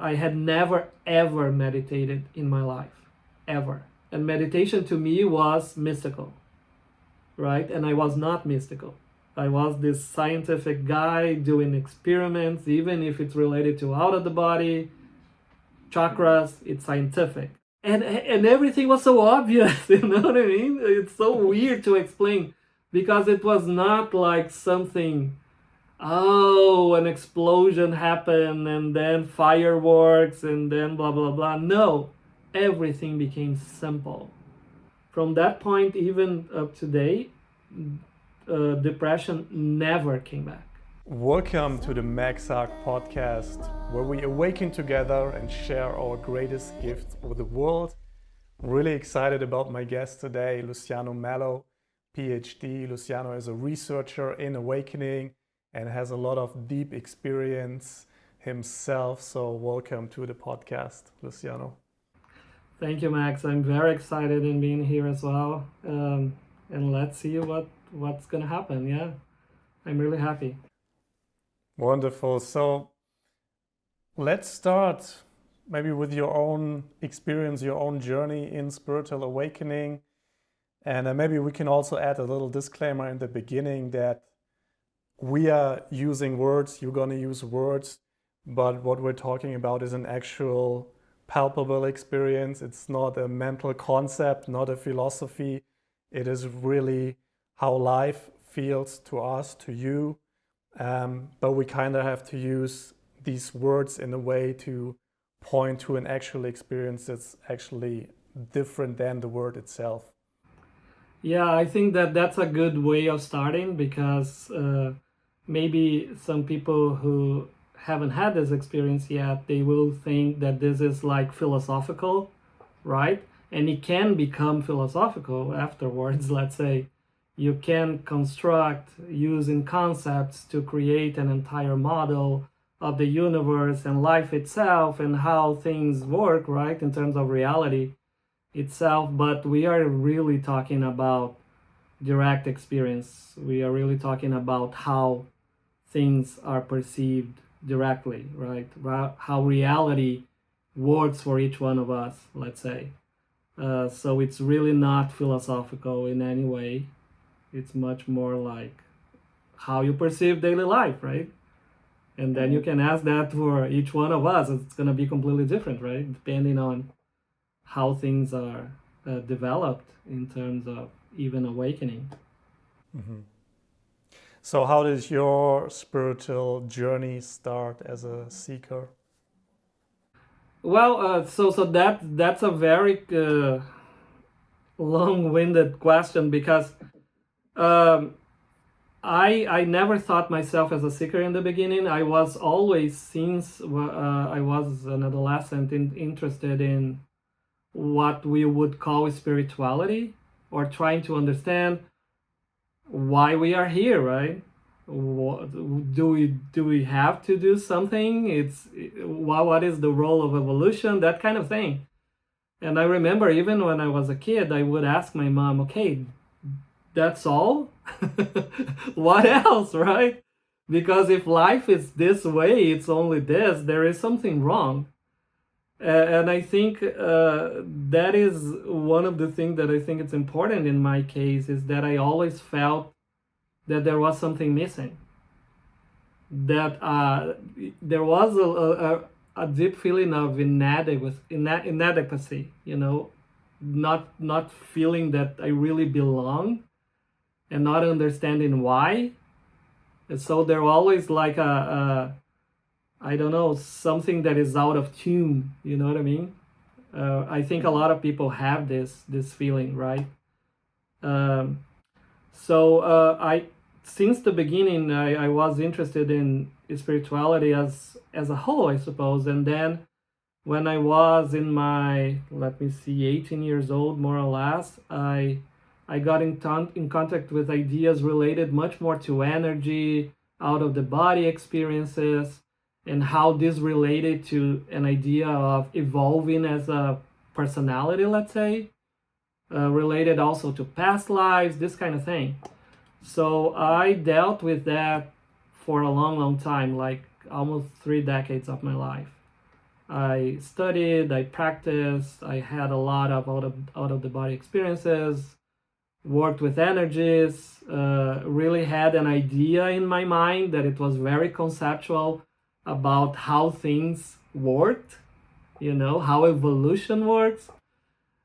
I had never ever meditated in my life, ever. And meditation to me was mystical, right? And I was not mystical. I was this scientific guy doing experiments, even if it's related to out of the body, chakras, it's scientific. And everything was so obvious, you know what I mean? It's so weird to explain because it was not like something, oh, an explosion happened and then fireworks and then blah, blah, blah. No, everything became simple. From that point, even up to today, depression never came back. Welcome to the MaxArc podcast, where we awaken together and share our greatest gift with the world. I'm really excited about my guest today, Luciano Melo, PhD. Luciano is a researcher in awakening and has a lot of deep experience himself. So welcome to the podcast, Luciano. Thank you, Max. I'm very excited in being here as well. And let's see what's going to happen. Yeah, I'm really happy. Wonderful. So let's start maybe with your own experience, your own journey in spiritual awakening. And maybe we can also add a little disclaimer in the beginning that we are using words, you're going to use words, but what we're talking about is an actual palpable experience. It's not a mental concept, not a philosophy. It is really how life feels to us, to you. But we kind of have to use these words in a way to point to an actual experience that's actually different than the word itself. Yeah, I think that's a good way of starting because maybe some people who haven't had this experience yet, they will think that this is like philosophical, right? And it can become philosophical afterwards, let's say. You can construct using concepts to create an entire model of the universe and life itself and how things work, right, in terms of reality itself. But we are really talking about direct experience. We are really talking about how things are perceived directly, right? How reality works for each one of us, let's say. So it's really not philosophical in any way. It's much more like how you perceive daily life, right? And then you can ask that for each one of us. It's going to be completely different, right? Depending on how things are developed in terms of even awakening. Mm-hmm. So how did your spiritual journey start as a seeker? Well, so that's a very long-winded question because I never thought myself as a seeker in the beginning. I was always, since I was an adolescent, interested in what we would call spirituality, or trying to understand why we are here, right? Do we have to do something? What is the role of evolution? That kind of thing. And I remember even when I was a kid, I would ask my mom, okay, that's all? What else, right? Because if life is this way, it's only this, there is something wrong. And I think that is one of the things that I think it's important in my case, is that I always felt that there was something missing. That there was a deep feeling of inadequacy, you know, not feeling that I really belong and not understanding why. And so there always like I don't know, something that is out of tune, you know what I mean? I think a lot of people have this feeling, right? Since the beginning, I was interested in spirituality as a whole, I suppose. And then when I was in my, 18 years old, more or less, I got in contact with ideas related much more to energy, out of the body experiences, and how this related to an idea of evolving as a personality, let's say, related also to past lives, this kind of thing. So I dealt with that for a long time, like almost 3 decades of my life. I studied, I practiced, I had a lot of out of the body experiences, worked with energies, really had an idea in my mind that it was very conceptual about how things worked, how evolution works.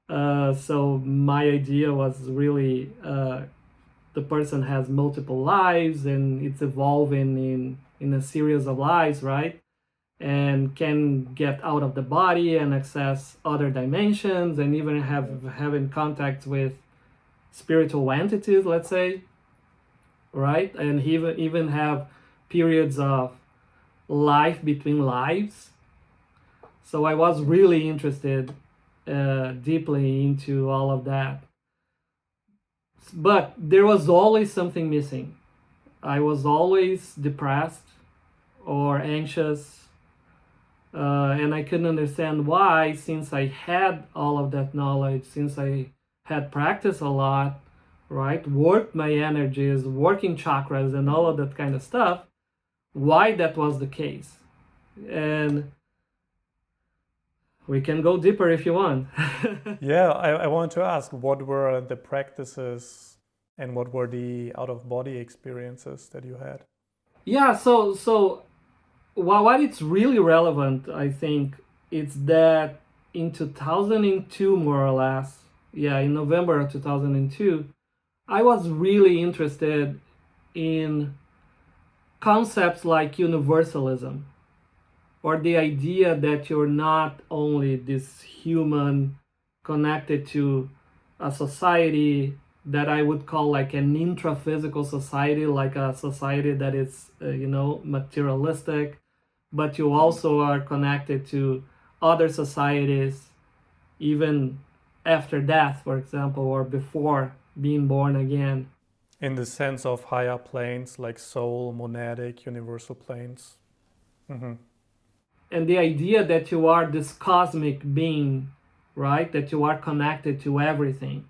So my idea was really the person has multiple lives and it's evolving in a series of lives, right? And can get out of the body and access other dimensions and even having contact with spiritual entities, let's say, right? And even have periods of life between lives. So I was really interested deeply into all of that. But there was always something missing. I was always depressed or anxious, and I couldn't understand why, since I had all of that knowledge, since I had practiced a lot, right, worked my energies, working chakras and all of that kind of stuff, why that was the case. And we can go deeper if you want. Yeah, I want to ask, what were the practices and what were the out-of-body experiences that you had? Yeah, so what it's really relevant, I think, it's that in 2002, more or less, yeah, in November of 2002, I was really interested in concepts like universalism, or the idea that you're not only this human connected to a society that I would call like an intraphysical society, like a society that is, materialistic, but you also are connected to other societies, even after death, for example, or before being born again. In the sense of higher planes like soul, monadic, universal planes. Mm-hmm. And the idea that you are this cosmic being, right? That you are connected to everything.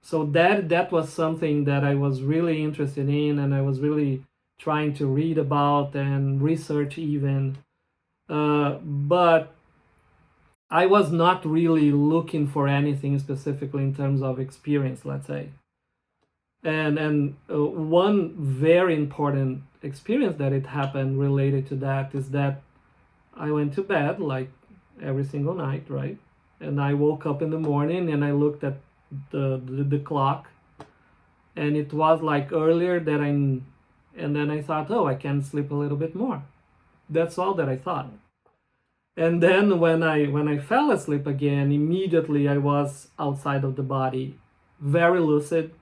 So that was something that I was really interested in, and I was really trying to read about and research even. But I was not really looking for anything specifically in terms of experience, let's say. And one very important experience that it happened related to that is that I went to bed like every single night, right? And I woke up in the morning and I looked at the clock, and it was like earlier that and then I thought, oh, I can sleep a little bit more. That's all that I thought. And then when I fell asleep again, immediately I was outside of the body, very lucid.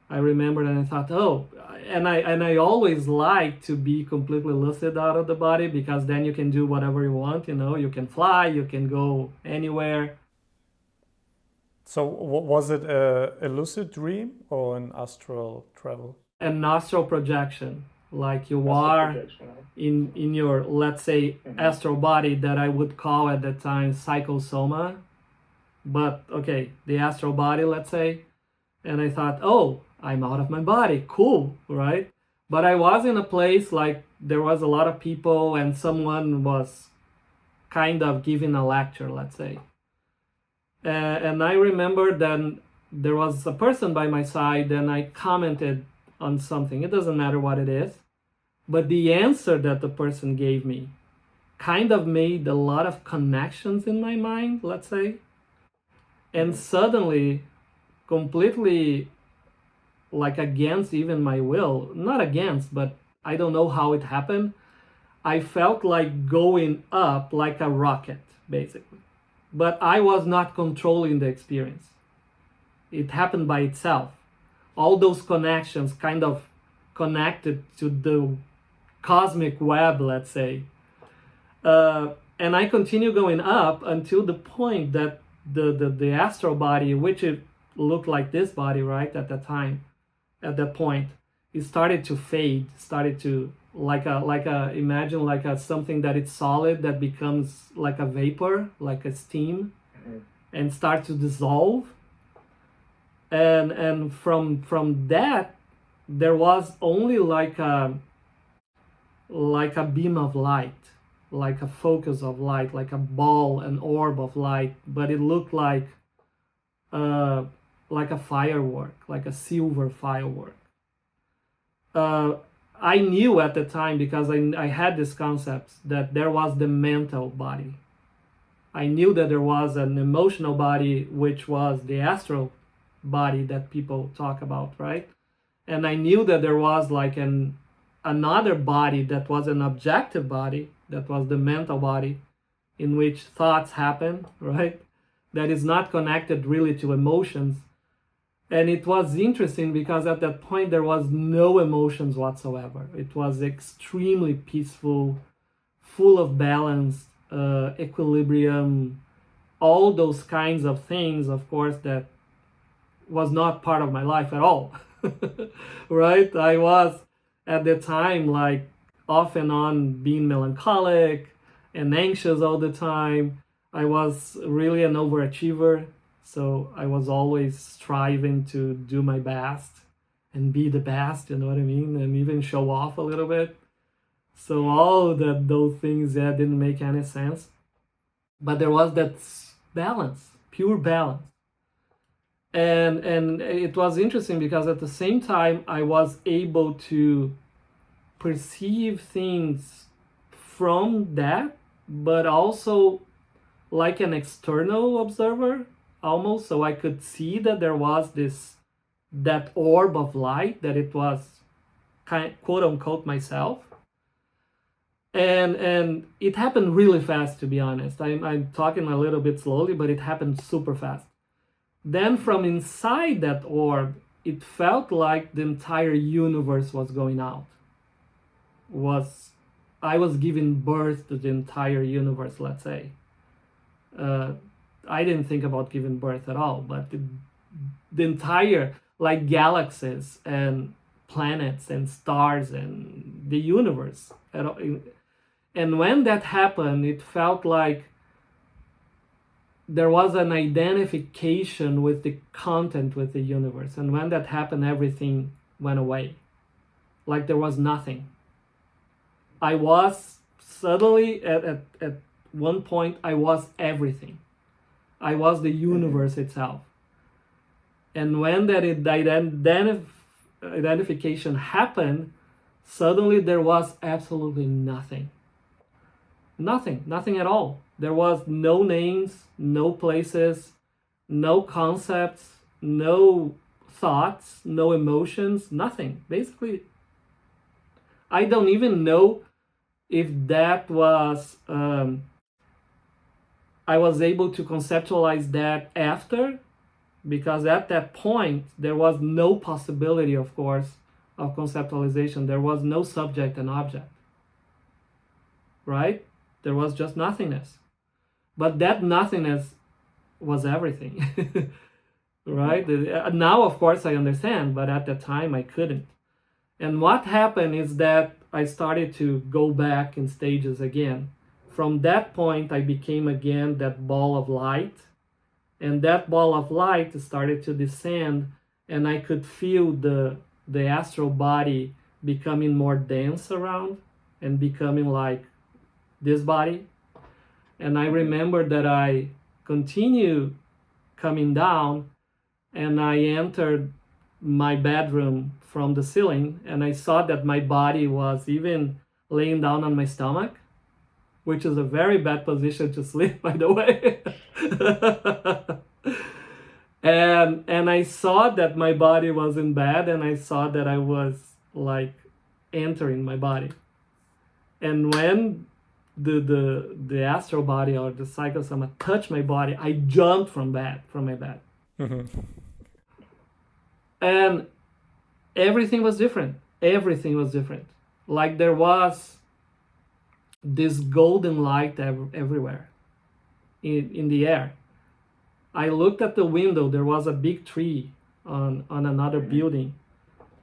I remembered and I thought, oh, and I always like to be completely lucid out of the body, because then you can do whatever you want, you can fly, you can go anywhere. So was it a lucid dream or an astral travel? An astral projection, like you are in your, let's say, astral body that I would call at the time psychosoma, but okay, the astral body, let's say. And I thought, oh, I'm out of my body, cool, right? But I was in a place like there was a lot of people and someone was kind of giving a lecture, let's say. And I remember then there was a person by my side and I commented on something. It doesn't matter what it is. But the answer that the person gave me kind of made a lot of connections in my mind, let's say. And suddenly, completely like against even my will, not against, but I don't know how it happened, I felt like going up like a rocket, basically. But I was not controlling the experience. It happened by itself. All those connections kind of connected to the cosmic web, let's say. And I continue going up until the point that the astral body, which it looked like this body, right, at that time, at that point, it started to fade, started to like a imagine like a something that it's solid that becomes like a vapor, like a steam, and start to dissolve. And from that there was only like a beam of light, like a focus of light, like a ball, an orb of light, but it looked uh, like a firework, like a silver firework. I knew at the time, because I had this concept, that there was the mental body. I knew that there was an emotional body, which was the astral body that people talk about, right? And I knew that there was like another body that was an objective body, that was the mental body, in which thoughts happen, right? That is not connected really to emotions. And it was interesting because at that point there was no emotions whatsoever. It was extremely peaceful, full of balance, equilibrium, all those kinds of things, of course, that was not part of my life at all. Right? I was at the time like off and on being melancholic and anxious all the time. I was really an overachiever, so I was always striving to do my best and be the best, you know what I mean, and even show off a little bit. So all that those things that didn't make any sense, but there was that balance, pure balance. And it was interesting because at the same time I was able to perceive things from that, but also like an external observer almost. So I could see that there was that orb of light, that it was quote unquote myself. And it happened really fast, to be honest. I'm talking a little bit slowly, but it happened super fast. Then from inside that orb, it felt like the entire universe was going out. I was giving birth to the entire universe, let's say. I didn't think about giving birth at all, but the entire, like, galaxies and planets and stars and the universe. And when that happened, it felt like there was an identification with the content, with the universe. And when that happened, everything went away. Like there was nothing. I was suddenly, at one point, I was everything. I was the universe itself. And when that identification happened, suddenly there was absolutely nothing. Nothing at all. There was no names, no places, no concepts, no thoughts, no emotions, nothing. Basically, I don't even know if that was, I was able to conceptualize that after, because at that point, there was no possibility, of course, of conceptualization. There was no subject and object, right? There was just nothingness. But that nothingness was everything, right? Now, of course, I understand, but at the time I couldn't. And what happened is that I started to go back in stages again. From that point, I became again that ball of light. And that ball of light started to descend, and I could feel the astral body becoming more dense around and becoming like this body. And I remember that I continued coming down, and I entered my bedroom from the ceiling, and I saw that my body was even laying down on my stomach, which is a very bad position to sleep, by the way. and I saw that my body was in bed, and I saw that I was like entering my body. And when the astral body or the psychosoma touched my body, I jumped from my bed. Mm-hmm. And everything was different. Everything was different. Like there was this golden light everywhere in the air. I looked at the window. There was a big tree on another building,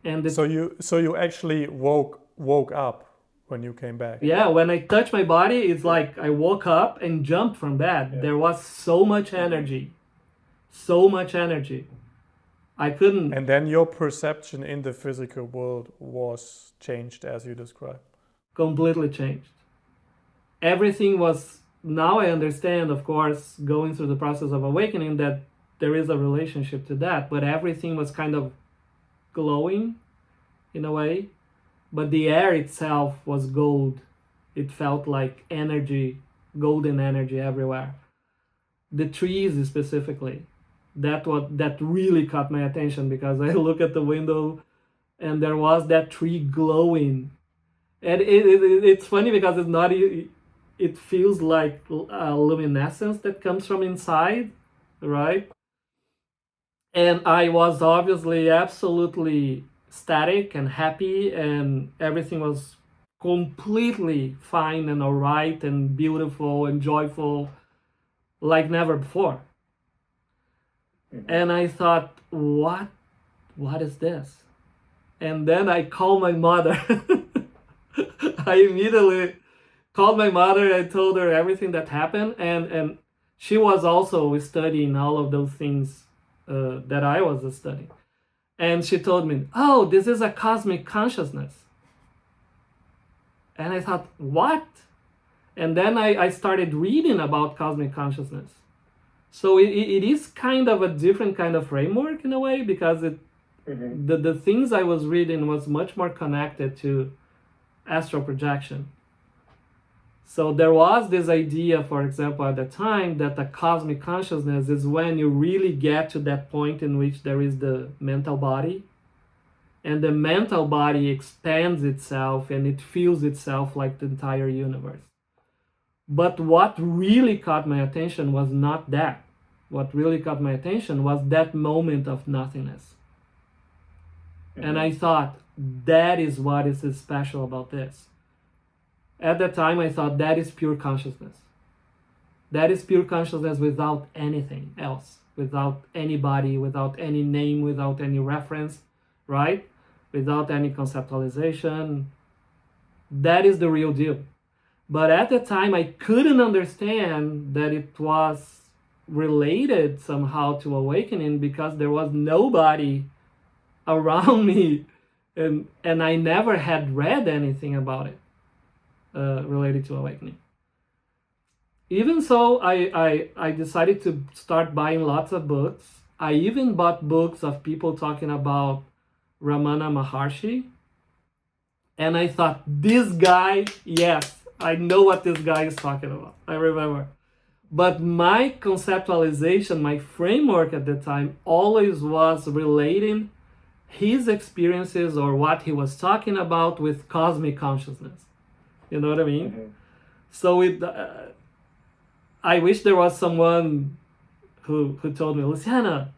and so you actually woke up when you came back. Yeah, when I touched my body, it's like I woke up and jumped from bed. Yeah. There was so much energy. I couldn't. And then your perception in the physical world was changed as you described. Completely changed. everything was, now I understand, of course, going through the process of awakening, that there is a relationship to that, but everything was kind of glowing in a way, but the air itself was gold. It felt like energy, golden energy everywhere. The trees specifically, that really caught my attention, because I look at the window and there was that tree glowing. And it's funny because it's not, it feels like a luminescence that comes from inside, right? And I was obviously absolutely static and happy, and everything was completely fine and all right and beautiful and joyful like never before. And I thought, what is this? And then I called my mother. I immediately called my mother. I told her everything that happened, and she was also studying all of those things that I was studying. And she told me, oh, this is a cosmic consciousness. And I thought, what? And then I started reading about cosmic consciousness. So it is kind of a different kind of framework in a way, because the things I was reading was much more connected to astral projection. So there was this idea, for example, at the time, that the cosmic consciousness is when you really get to that point in which there is the mental body, and the mental body expands itself and it feels itself like the entire universe. But what really caught my attention was not that. What really caught my attention was that moment of nothingness. And I thought, that is what is special about this. At that time, I thought that is pure consciousness. That is pure consciousness without anything else, without anybody, without any name, without any reference, right? Without any conceptualization. That is the real deal. But at the time, I couldn't understand that it was related somehow to awakening, because there was nobody around me, and I never had read anything about it related to awakening. Even so, I decided to start buying lots of books. I even bought books of people talking about Ramana Maharshi, and I thought, this guy, yes, I know what this guy is talking about. I remember. But my conceptualization, my framework at the time always was relating his experiences or what he was talking about with cosmic consciousness. You know what I mean? So I wish there was someone who told me, Luciano,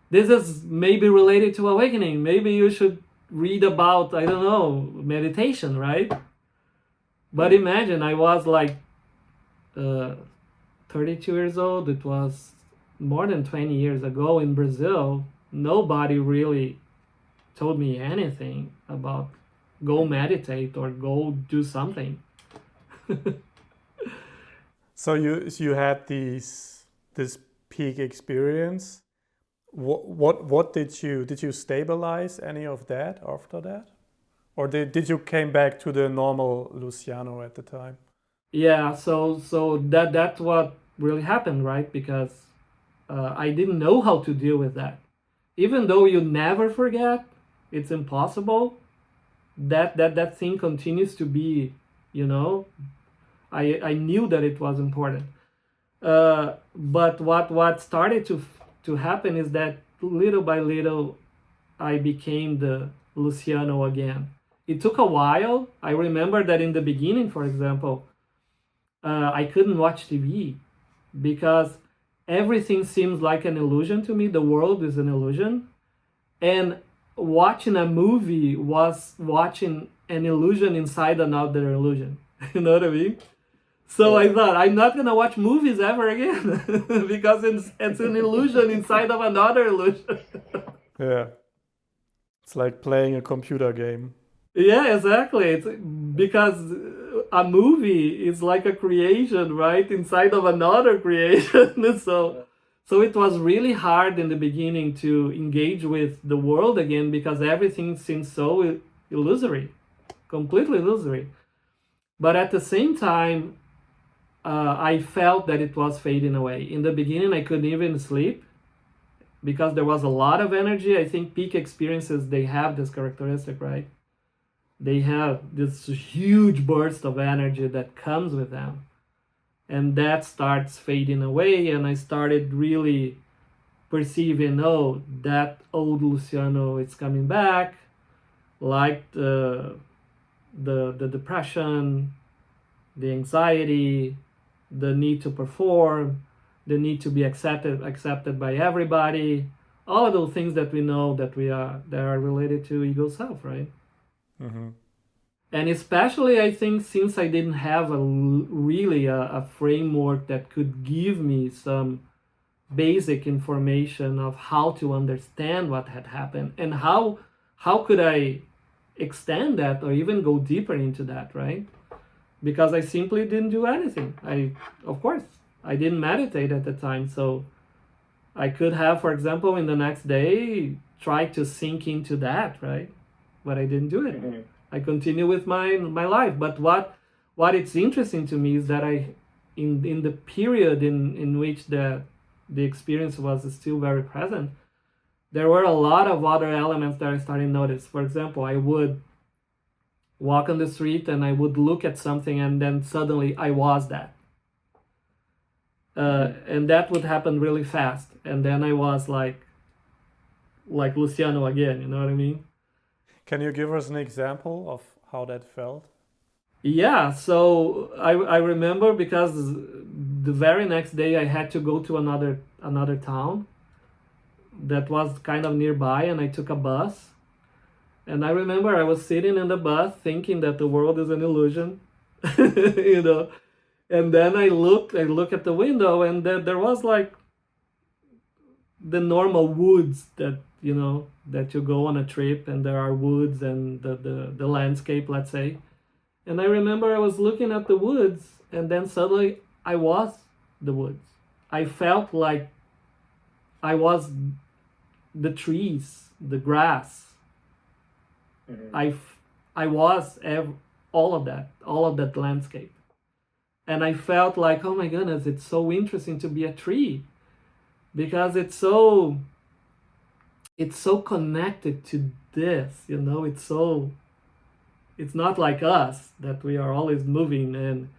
this is maybe related to awakening. Maybe you should read about, I don't know, meditation, right? But imagine, I was like 32 years old. It was more than 20 years ago in Brazil. Nobody really told me anything about go meditate or go do something. So you had this peak experience. What did you stabilize any of that after that? Or did you came back to the normal Luciano at the time? Yeah, so that's what really happened, right? Because I didn't know how to deal with that. Even though you never forget, it's impossible. That thing continues to be, you know. I knew that it was important. But what started to happen is that little by little, I became the Luciano again. It took a while. I remember that in the beginning, for example, I couldn't watch TV because everything seems like an illusion to me. The world is an illusion. And watching a movie was watching an illusion inside another illusion. You know what I mean? So I thought, I'm not going to watch movies ever again because it's an illusion inside of another illusion. Yeah. It's like playing a computer game. Yeah, exactly. It's because a movie is like a creation, right? Inside of another creation. So it was really hard in the beginning to engage with the world again because everything seems so illusory, completely illusory. But at the same time, I felt that it was fading away. In the beginning, I couldn't even sleep because there was a lot of energy. I think peak experiences, they have this characteristic, right? They have this huge burst of energy that comes with them. And that starts fading away, and I started really perceiving, oh, that old Luciano is coming back, like the depression, the anxiety, the need to perform, the need to be accepted by everybody, all of those things that we know that are related to ego self, right? Mm-hmm. And especially, I think, since I didn't have really a framework that could give me some basic information of how to understand what had happened and how could I extend that or even go deeper into that, right? Because I simply didn't do anything. Of course, I didn't meditate at the time, so I could have, for example, in the next day, try to sink into that, right? But I didn't do it. Mm-hmm. I continue with my life. But what it's interesting to me is that in the period in which the experience was still very present, there were a lot of other elements that I started to notice. For example, I would walk on the street and I would look at something, and then suddenly I was that. And that would happen really fast. And then I was like Luciano again, you know what I mean? Can you give us an example of how that felt? Yeah, so I remember because the very next day I had to go to another town that was kind of nearby, and I took a bus. And I remember I was sitting in the bus thinking that the world is an illusion, you know. And then I look at the window, and there was like the normal woods that, you know, that you go on a trip and there are woods and the landscape, let's say. And I remember I was looking at the woods, and then suddenly I was the woods. I felt like I was the trees, the grass. Mm-hmm. I was all of that landscape. And I felt like, oh my goodness, it's so interesting to be a tree, because it's so connected to this, you know. It's not like us, that we are always moving and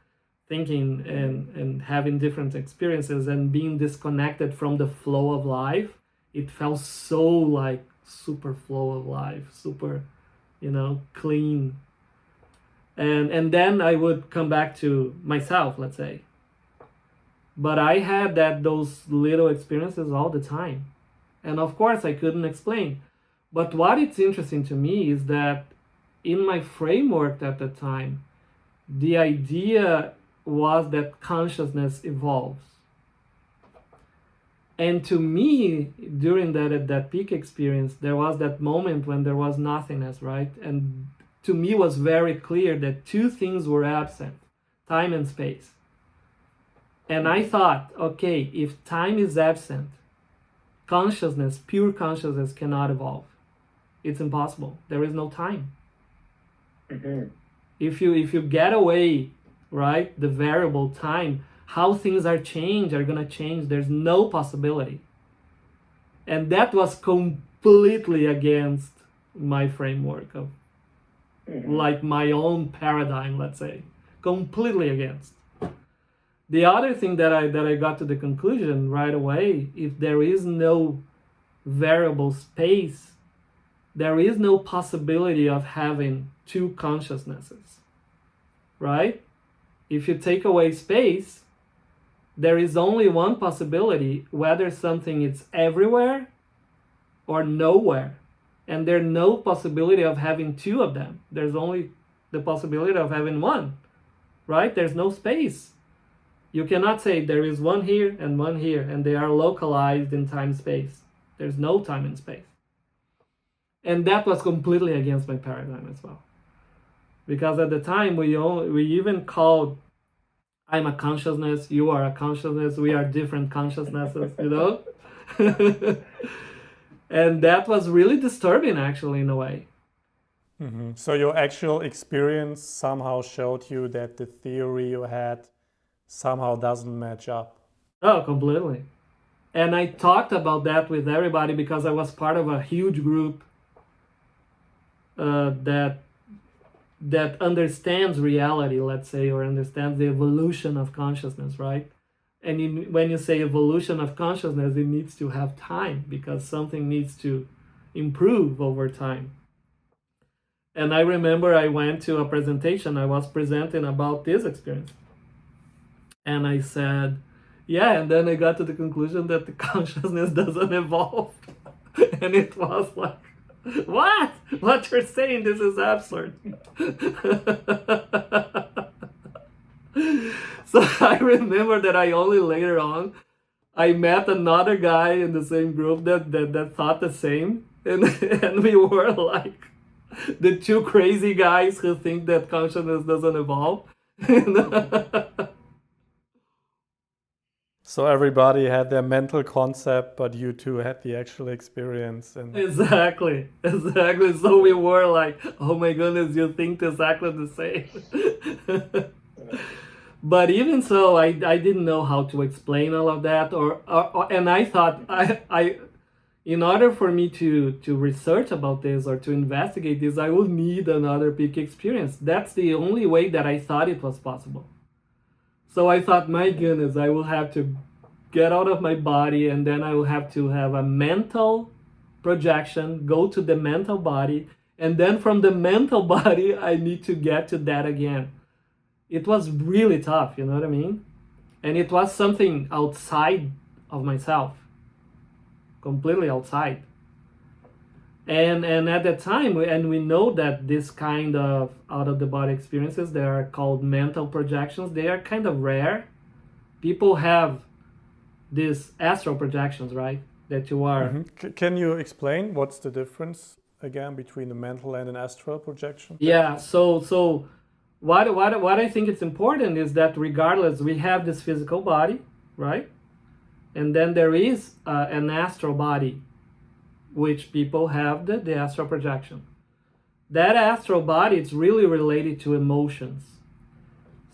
thinking and having different experiences and being disconnected from the flow of life. It felt so like super flow of life, super, you know, clean. And then I would come back to myself, let's say. But I had those little experiences all the time. And of course I couldn't explain. But what it's interesting to me is that in my framework at the time, the idea was that consciousness evolves. And to me, during that peak experience, there was that moment when there was nothingness, right? And to me it was very clear that two things were absent: time and space. And I thought, okay, if time is absent, consciousness, pure consciousness, cannot evolve. It's impossible. There is no time. Mm-hmm. If you get away, right, the variable time, how things are gonna change. There's no possibility. And that was completely against my framework of, mm-hmm, like my own paradigm, let's say. Completely against. The other thing that I got to the conclusion right away, if there is no variable space, there is no possibility of having two consciousnesses, right? If you take away space, there is only one possibility, whether something is everywhere or nowhere. And there's no possibility of having two of them. There's only the possibility of having one, right? There's no space. You cannot say there is one here and they are localized in time-space. There's no time and space. And that was completely against my paradigm as well. Because at the time, we even called, I'm a consciousness, you are a consciousness, we are different consciousnesses, you know? And that was really disturbing, actually, in a way. Mm-hmm. So your actual experience somehow showed you that the theory you had somehow doesn't match up. Oh, completely. And I talked about that with everybody because I was part of a huge group that understands reality, let's say, or understands the evolution of consciousness, right? And when you say evolution of consciousness, it needs to have time because something needs to improve over time. And I remember I went to a presentation, I was presenting about this experience. And I said, yeah, and then I got to the conclusion that the consciousness doesn't evolve. And it was like, what? What you're saying, this is absurd. So I remember that I only later on, I met another guy in the same group that thought the same. And we were like the two crazy guys who think that consciousness doesn't evolve. So everybody had their mental concept, but you two had the actual experience. And Exactly. So we were like, oh my goodness, you think exactly the same. But even so, I didn't know how to explain all of that, and I thought I in order for me to research about this or to investigate this, I would need another peak experience. That's the only way that I thought it was possible. So I thought, my goodness, I will have to get out of my body, and then I will have to have a mental projection, go to the mental body, and then from the mental body, I need to get to that again. It was really tough, you know what I mean? And it was something outside of myself, completely outside. And at that time, we know that this kind of out-of-the-body experiences, they are called mental projections. They are kind of rare. People have these astral projections, right? That you are... Mm-hmm. Can you explain what's the difference, again, between a mental and an astral projection? Yeah, so what I think it's important is that regardless, we have this physical body, right? And then there is an astral body, which people have the astral projection. That astral body is really related to emotions.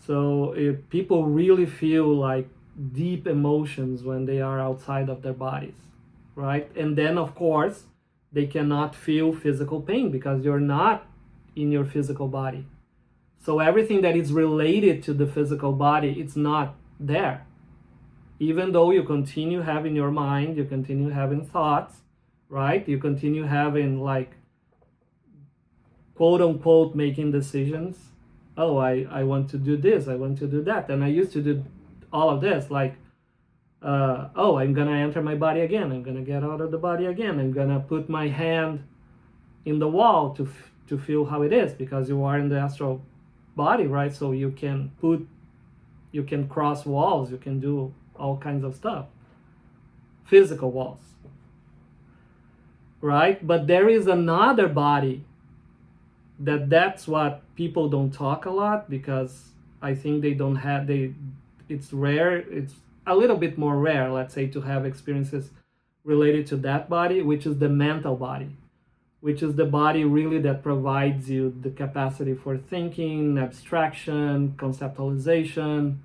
So if people really feel like deep emotions when they are outside of their bodies, right? And then, of course, they cannot feel physical pain because you're not in your physical body. So everything that is related to the physical body, it's not there. Even though you continue having your mind, you continue having thoughts, right? You continue having, like, quote unquote, making decisions. Oh, I want to do this, I want to do that. And I used to do all of this, like, oh, I'm gonna enter my body again, I'm gonna get out of the body again, I'm gonna put my hand in the wall to feel how it is, because you are in the astral body, right? So you can cross walls, you can do all kinds of stuff, physical walls, right? But there is another body that's what people don't talk a lot, because I think they don't have, it's rare, it's a little bit more rare, let's say, to have experiences related to that body, which is the mental body, which is the body really that provides you the capacity for thinking, abstraction, conceptualization.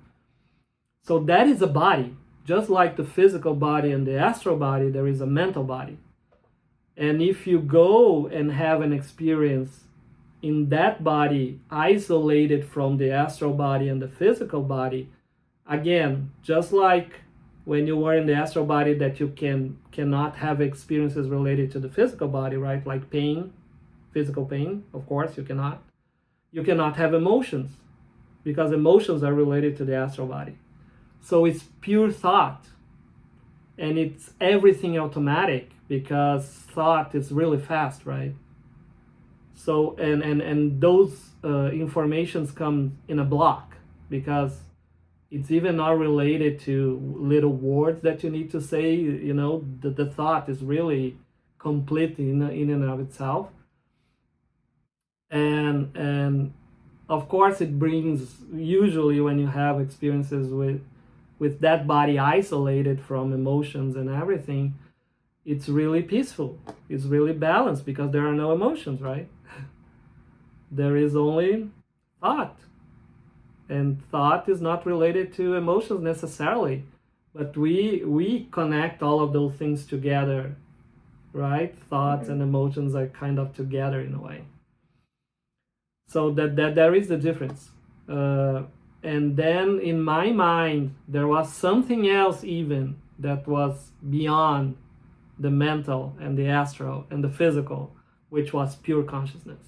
So that is a body. Just like the physical body and the astral body, there is a mental body. And if you go and have an experience in that body isolated from the astral body and the physical body, again, just like when you were in the astral body, that you cannot have experiences related to the physical body, right? Like pain, physical pain, of course, you cannot. You cannot have emotions, because emotions are related to the astral body. So it's pure thought, and it's everything automatic, because thought is really fast, right? So, and those informations come in a block, because it's even not related to little words that you need to say, you know, the thought is really complete in and of itself. And of course it brings, usually when you have experiences with that body isolated from emotions and everything, it's really peaceful, it's really balanced, because there are no emotions, right? There is only thought. And thought is not related to emotions necessarily, but we connect all of those things together, right? Thoughts and emotions are kind of together in a way. So that there is the difference. And then in my mind, there was something else even that was beyond the mental and the astral and the physical, which was pure consciousness.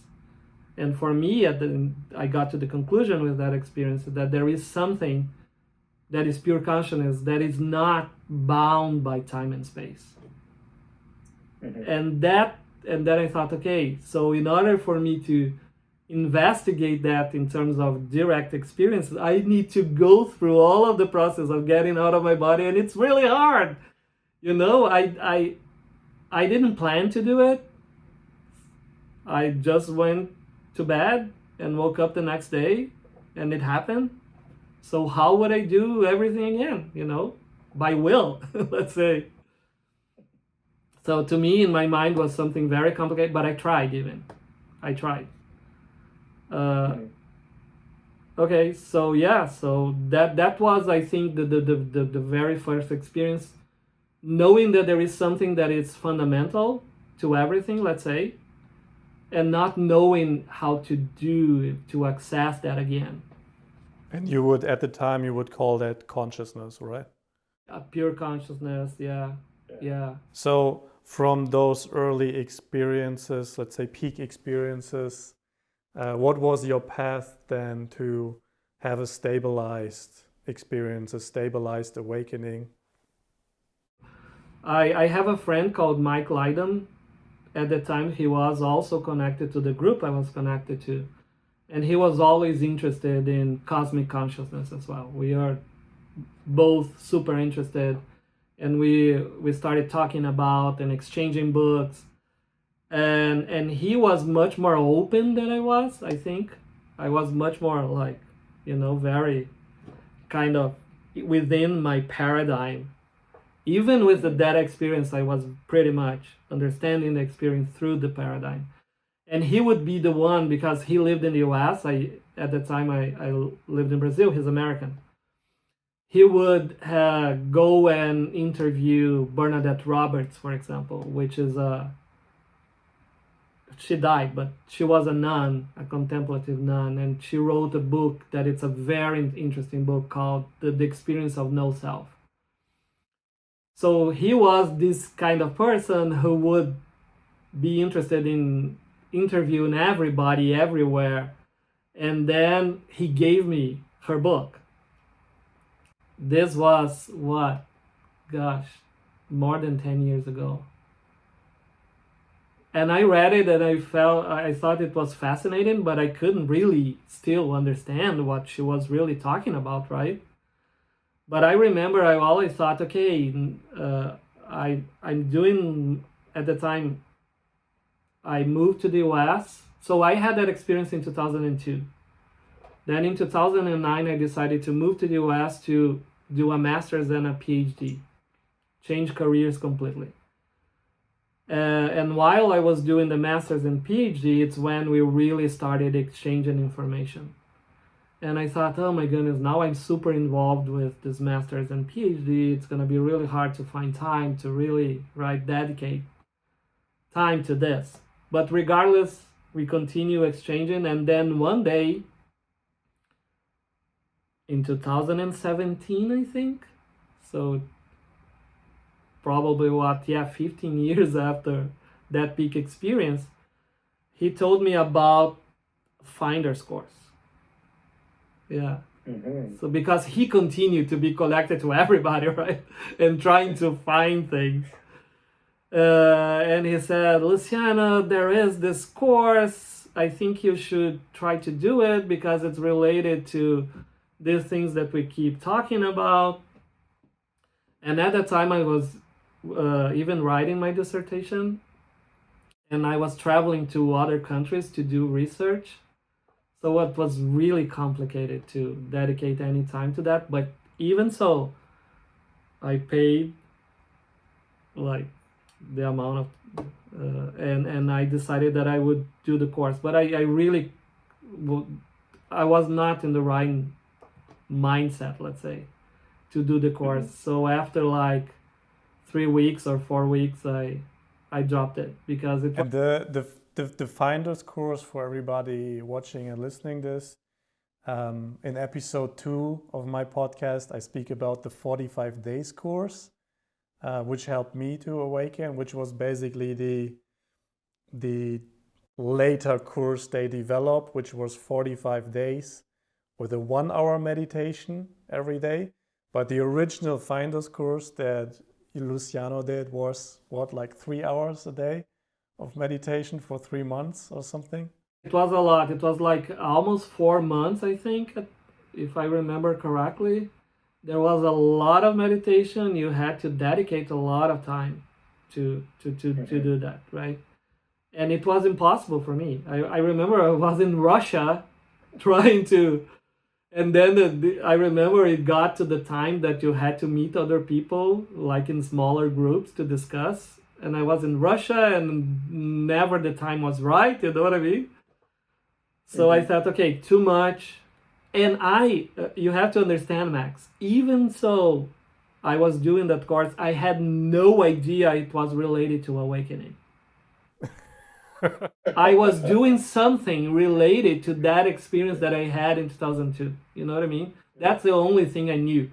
And for me, I got to the conclusion with that experience that there is something that is pure consciousness that is not bound by time and space. And then I thought, okay, so in order for me to investigate that in terms of direct experiences, I need to go through all of the process of getting out of my body, and it's really hard. I didn't plan to do it. I just went to bed and woke up the next day, and it happened. So how would I do everything again? By will, let's say. So to me, in my mind, was something very complicated, but I tried. Okay, so yeah, so that was, I think, the very first experience, knowing that there is something that is fundamental to everything, let's say, and not knowing how to access that again. And at the time you would call that consciousness, right? Pure consciousness, yeah. So from those early experiences, let's say peak experiences, what was your path then to have a stabilized experience, a stabilized awakening? I have a friend called Mike Lydon. At the time, he was also connected to the group I was connected to. And he was always interested in cosmic consciousness as well. We are both super interested. And we started talking about and exchanging books. And he was much more open than I was, I think. I was much more very kind of within my paradigm. Even with that experience, I was pretty much understanding the experience through the paradigm. And he would be the one, because he lived in the US. At the time, I lived in Brazil. He's American. He would go and interview Bernadette Roberts, for example, which is she died, but she was a nun, a contemplative nun, and she wrote a book that it's a very interesting book called The Experience of No Self. So he was this kind of person who would be interested in interviewing everybody everywhere. And then he gave me her book. This was what? Gosh, more than 10 years ago. And I read it and I thought it was fascinating, but I couldn't really still understand what she was really talking about, right? But I remember I always thought, okay, I'm doing, at the time, I moved to the US. So I had that experience in 2002. Then in 2009, I decided to move to the US to do a master's and a PhD, change careers completely. And while I was doing the master's and PhD, it's when we really started exchanging information. And I thought, oh my goodness, now I'm super involved with this master's and PhD. It's going to be really hard to find time to really, dedicate time to this. But regardless, we continue exchanging. And then one day, in 2017, I think, so probably 15 years after that peak experience, he told me about Finder's course. Yeah. Mm-hmm. So because he continued to be connected to everybody, right? And trying to find things. And he said, Luciano, there is this course. I think you should try to do it because it's related to these things that we keep talking about. And at that time, I was even writing my dissertation. And I was traveling to other countries to do research. So it was really complicated to dedicate any time to that. But even so, I paid the amount of, and I decided that I would do the course. But I was not in the right mindset, let's say, to do the course. So after like 3 weeks or 4 weeks, I dropped it because it was. And the Finders course, for everybody watching and listening this, in episode 2 of my podcast, I speak about the 45 days course, which helped me to awaken, which was basically the later course they developed, which was 45 days with a 1-hour meditation every day. But the original Finders course that Luciano did was like 3 hours a day of meditation for 3 months or something? It was a lot. It was like almost 4 months, I think, if I remember correctly. There was a lot of meditation. You had to dedicate a lot of time to do that, right? And it was impossible for me. I remember I was in Russia trying to, and then I remember it got to the time that you had to meet other people, like in smaller groups, to discuss. And I was in Russia, and never the time was right. You know what I mean? So I thought, okay, too much. And you have to understand, Max, even so I was doing that course, I had no idea it was related to awakening. I was doing something related to that experience that I had in 2002. You know what I mean? That's the only thing I knew.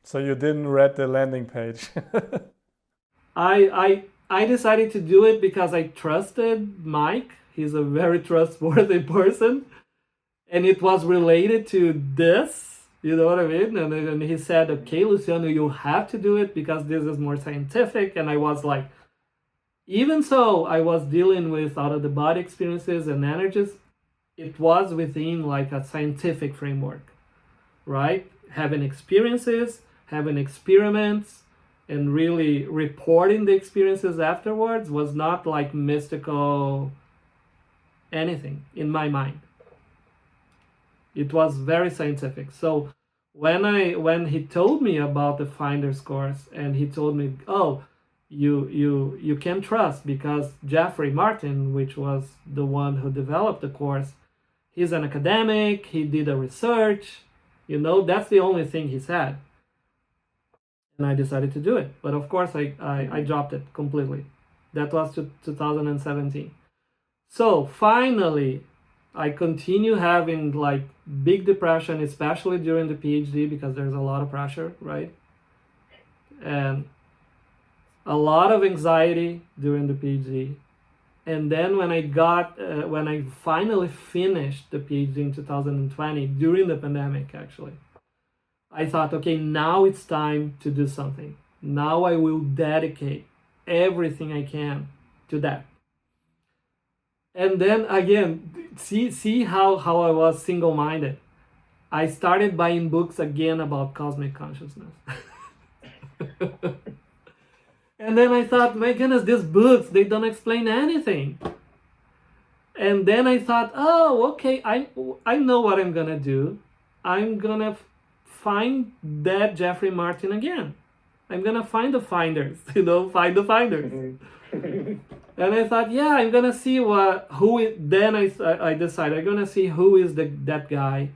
So you didn't read the landing page. I decided to do it because I trusted Mike. He's a very trustworthy person. And it was related to this, you know what I mean? And he said, okay, Luciano, you have to do it because this is more scientific. And I was like, even so, I was dealing with out-of-the-body experiences and energies. It was within like a scientific framework, right? Having experiences, having experiments, and really reporting the experiences afterwards was not like mystical anything in my mind. It was very scientific. So when he told me about the Finders course, and he told me, oh, you can trust because Jeffery Martin, which was the one who developed the course, he's an academic, he did a research, that's the only thing he said. And I decided to do it. But of course I dropped it completely. That was 2017. So finally, I continue having like big depression, especially during the PhD, because there's a lot of pressure, right? And a lot of anxiety during the PhD. And then when I finally finished the PhD in 2020, during the pandemic actually, I thought, okay, now it's time to do something. Now I will dedicate everything I can to that. And then again, see how I was single-minded. I started buying books again about cosmic consciousness. And then I thought, my goodness, these books, they don't explain anything. And then I thought, oh, okay, I know what I'm gonna do. I'm gonna find that Jeffery Martin again. I'm gonna find the finders, find the finders. And I thought, yeah, I'm gonna see then I decided I'm gonna see who is that guy.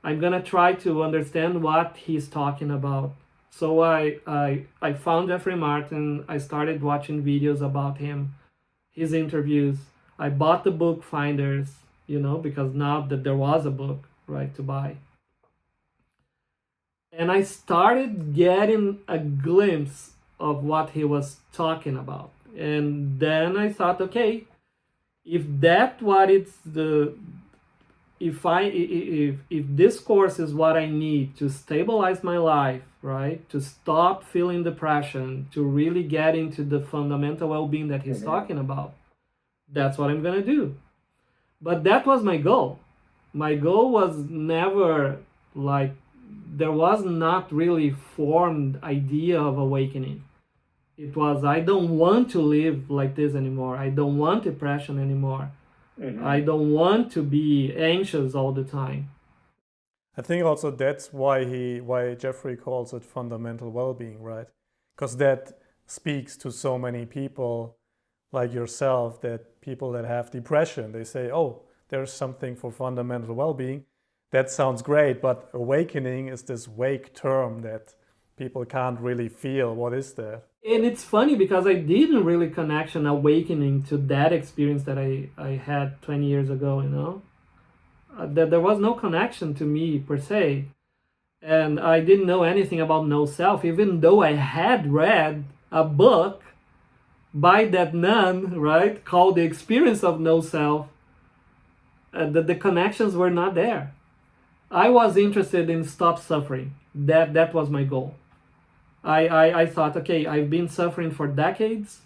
I'm gonna try to understand what he's talking about. So I found Jeffery Martin. I started watching videos about him, his interviews. I bought the book Finders, because now that there was a book, right, to buy. And I started getting a glimpse of what he was talking about. And then I thought, okay, if this course is what I need to stabilize my life, right, to stop feeling depression, to really get into the fundamental well-being that he's talking about, that's what I'm gonna do. But that was my goal. My goal was never like, there was not really formed idea of awakening. It was, I don't want to live like this anymore. I don't want depression anymore. I don't want to be anxious all the time. I think also that's why Jeffery calls it fundamental well-being, right? Because that speaks to so many people like yourself, that people that have depression, they say, oh, there's something for fundamental well-being. that sounds great, but awakening is this vague term that people can't really feel. What is that? And it's funny because I didn't really connection awakening to that experience that I had 20 years ago, you know? That there was no connection to me per se. And I didn't know anything about no self, even though I had read a book by that nun, right, called The Experience of No Self. The connections were not there. I was interested in stop suffering. That was my goal. I thought, okay, I've been suffering for decades.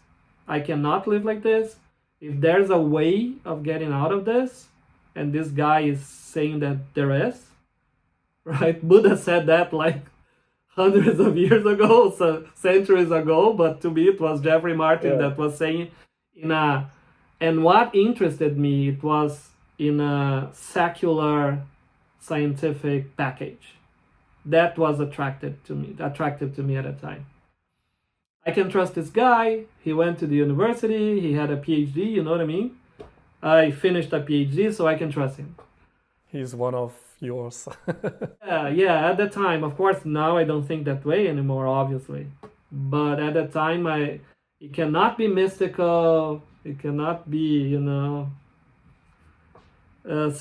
I cannot live like this. If there's a way of getting out of this, and this guy is saying that there is, right? Buddha said that like hundreds of years ago, so centuries ago, but to me it was Jeffery Martin that was saying and what interested me, it was in a secular scientific package. That was attractive to me at the time. I can trust this guy. He went to the university. He had a PhD, you know what I mean? I finished a PhD, so I can trust him. He's one of yours. Yeah, at the time. Of course, now I don't think that way anymore, obviously. But at the time, it cannot be mystical. It cannot be, you know. In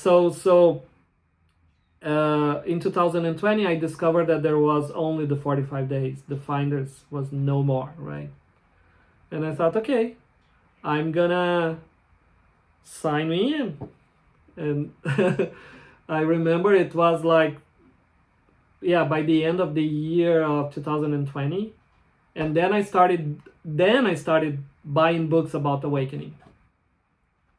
2020, I discovered that there was only the 45 days. The finders was no more, right? And I thought, okay, I'm gonna sign me in. And I remember it was like, by the end of the year of 2020. And then I started buying books about awakening.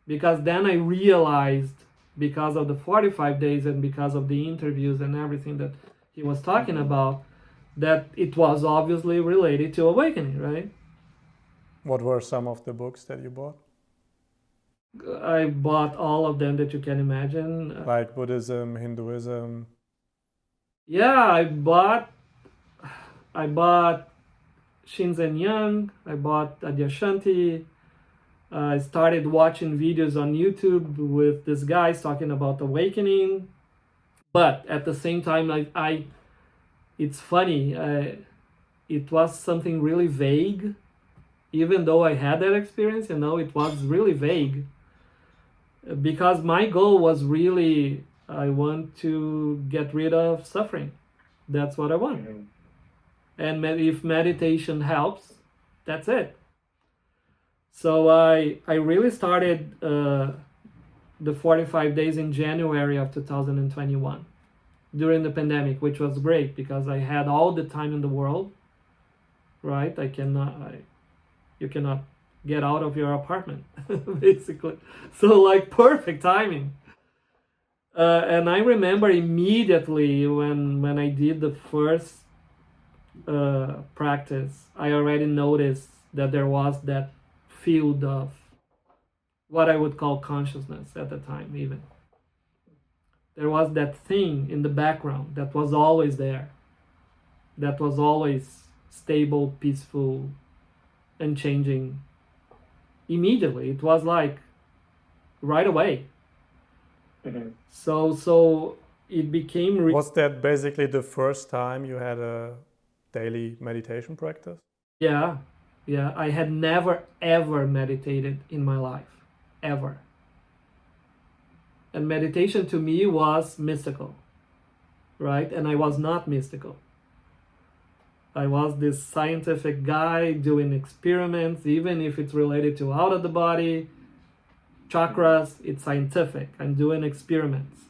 Because then I realized, because of the 45 days and because of the interviews and everything that he was talking about, that it was obviously related to awakening, right? What were some of the books that you bought? I bought all of them that you can imagine. Like Buddhism, Hinduism. Yeah, I bought Shinzen Young, I bought Adyashanti. I started watching videos on YouTube with this guys talking about awakening. But at the same time, it's funny, it was something really vague. Even though I had that experience, you know, it was really vague. Because my goal was really, I want to get rid of suffering. That's what I want. Mm-hmm. And if meditation helps, that's it. So I really started the 45 days in January of 2021 during the pandemic, which was great because I had all the time in the world, right? You cannot get out of your apartment, basically. So like perfect timing. And I remember immediately when I did the first practice, I already noticed that there was that field of what I would call consciousness at the time. Even there was that thing in the background that was always there, that was always stable, peaceful, and changing immediately. It was like right away. Mm-hmm. So it became was that basically the first time you had a daily meditation practice? Yeah, I had never ever meditated in my life, ever. And meditation to me was mystical, right? And I was not mystical. I was this scientific guy doing experiments, even if it's related to out of the body, chakras, it's scientific. I'm doing experiments,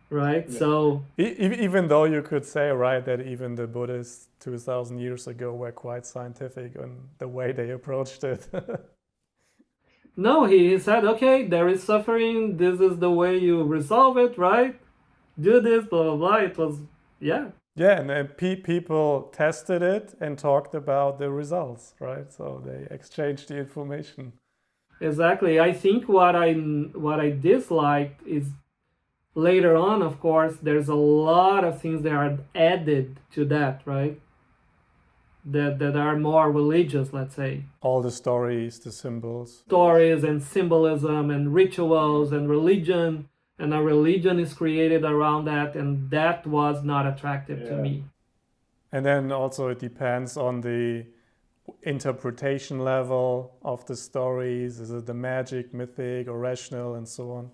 right? Yeah. So even though you could say, right, that even the Buddhists 2,000 years ago were quite scientific in the way they approached it. No, he said, okay, there is suffering. This is the way you resolve it, right? Do this, blah, blah, blah. It was, yeah. Yeah, and people tested it and talked about the results, right? So they exchanged the information. Exactly. I think what I disliked is later on, of course, there's a lot of things that are added to that, right? That are more religious, let's say. All the stories, the symbols. Stories and symbolism and rituals and religion and a religion is created around that, and that was not attractive to me. And then also it depends on the interpretation level of the stories. Is it the magic, mythic, or rational, and so on?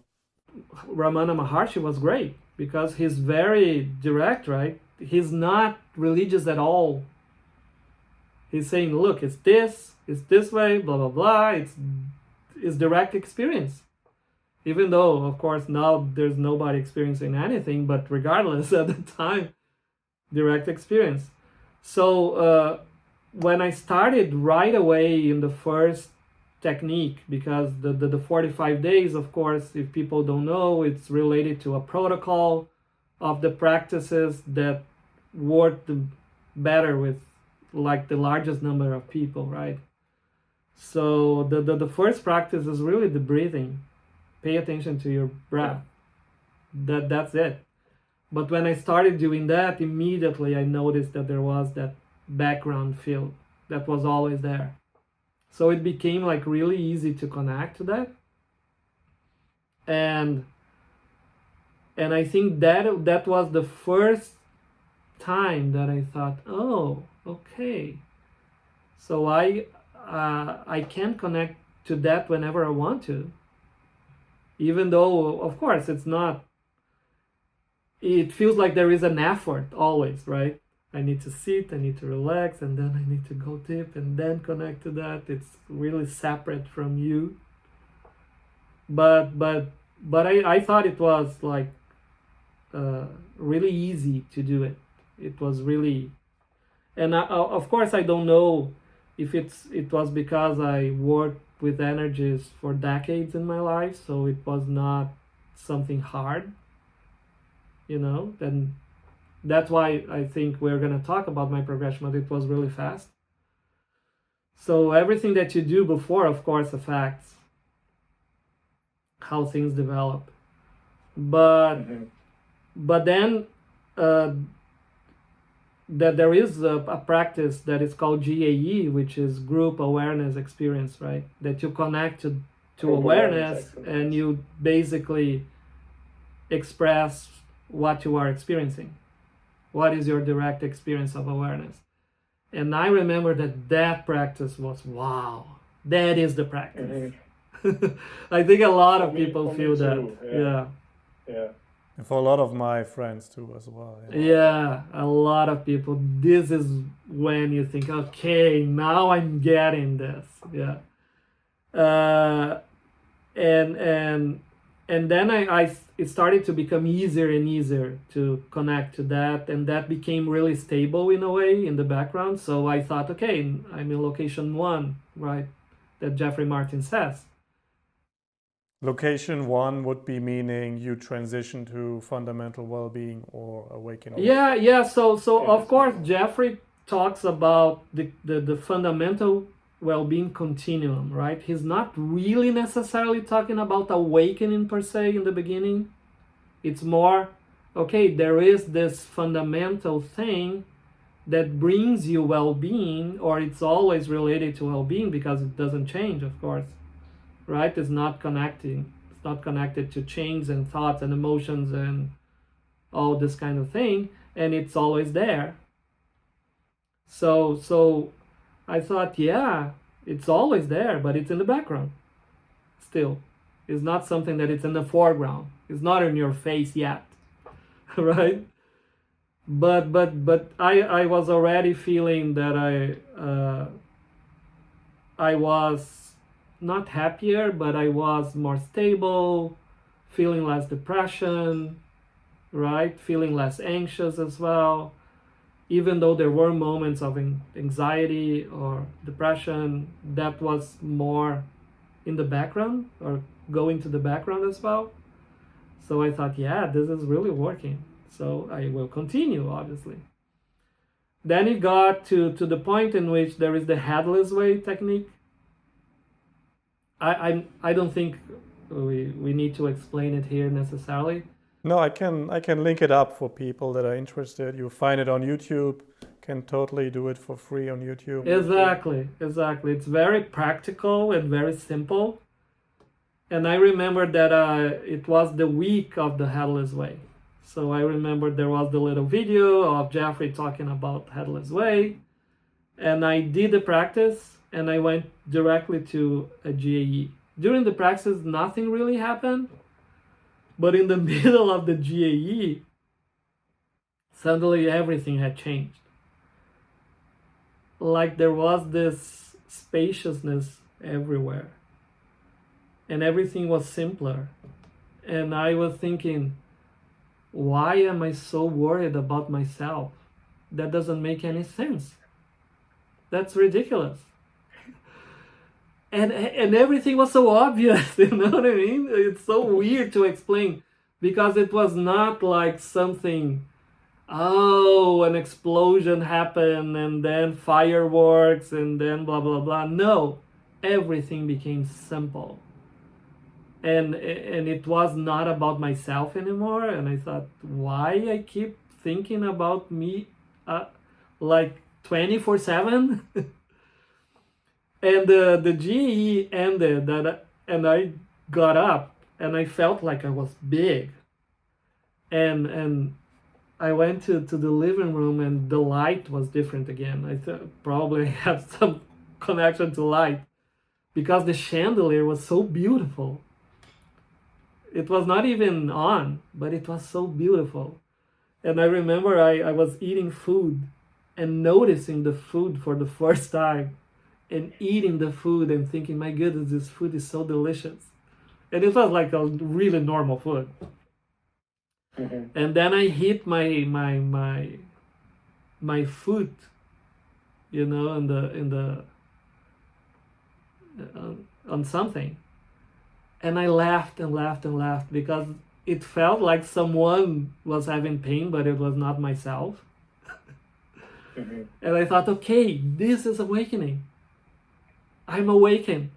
Ramana Maharshi was great because he's very direct, right? He's not religious at all. He's saying, look, it's this way, blah, blah, blah. It's direct experience. Even though, of course, now there's nobody experiencing anything, but regardless, at the time, direct experience. So when I started right away in the first technique, because the 45 days, of course, if people don't know, it's related to a protocol of the practices that work better with like the largest number of people, right? So the first practice is really the breathing. Pay attention to your breath. That's it. But when I started doing that, immediately I noticed that there was that background field that was always there. So it became like really easy to connect to that. And I think that was the first time that I thought, oh, okay. So I can connect to that whenever I want to. Even though, of course, it feels like there is an effort always, right? I need to sit, I need to relax, and then I need to go deep and then connect to that. It's really separate from you. But I thought it was like really easy to do it. It was really, and of course I don't know if it was because I worked with energies for decades in my life, so it was not something hard, then that's why I think we're going to talk about my progression, but it was really fast. So everything that you do before, of course, affects how things develop. But then that there is a practice that is called GAE, which is group awareness experience, right? That you connect to awareness and you basically express what you are experiencing. What is your direct experience of awareness? And I remember that practice was, wow, that is the practice. I think a lot of people feel that. Yeah. And for a lot of my friends too as well. Yeah, a lot of people. This is when you think, okay, now I'm getting this. Yeah. And then it started to become easier and easier to connect to that, and that became really stable in a way in the background. So I thought, okay, I'm in location 1, right, that Jeffrey Martin says. Location 1 would be meaning you transition to fundamental well-being or awakening. Yeah. So of course Jeffrey talks about the fundamental well-being continuum, right? He's not really necessarily talking about awakening per se in the beginning. It's more, okay, there is this fundamental thing that brings you well-being, or it's always related to well-being because it doesn't change, of course, right? It's not connected to change and thoughts and emotions and all this kind of thing, and it's always there. So I thought, yeah, it's always there, but it's in the background still. It's not something that it's in the foreground. It's not in your face yet, right? But I was already feeling that I was not happier, but I was more stable, feeling less depression, right? Feeling less anxious as well. Even though there were moments of anxiety or depression, that was more in the background or going to the background as well. So I thought, yeah, this is really working. So I will continue, obviously. Then it got to the point in which there is the headless way technique. I don't think we need to explain it here necessarily. No, I can link it up for people that are interested. You find it on YouTube. Can totally do it for free on YouTube. Exactly. It's very practical and very simple. And I remember that it was the week of the Headless Way. So I remember there was the little video of Jeffery talking about Headless Way. And I did the practice and I went directly to a GAE. During the practice, nothing really happened. But in the middle of the GAE, suddenly everything had changed. Like there was this spaciousness everywhere. And everything was simpler. And I was thinking, why am I so worried about myself? That doesn't make any sense. That's ridiculous. And everything was so obvious, you know what I mean? It's so weird to explain because it was not like something, oh, an explosion happened and then fireworks and then blah, blah, blah. No, everything became simple. And it was not about myself anymore. And I thought, why I keep thinking about me like 24/7? And the GE ended, and I got up, and I felt like I was big. And I went to the living room, and the light was different again. I thought probably have some connection to light, because the chandelier was so beautiful. It was not even on, but it was so beautiful. And I remember I was eating food and noticing the food for the first time. And eating the food and thinking, my goodness, this food is so delicious. And it was like a really normal food. Mm-hmm. And then I hit my foot, you know, on something. And I laughed and laughed and laughed because it felt like someone was having pain, but it was not myself. Mm-hmm. And I thought, okay, this is awakening. I'm awakened.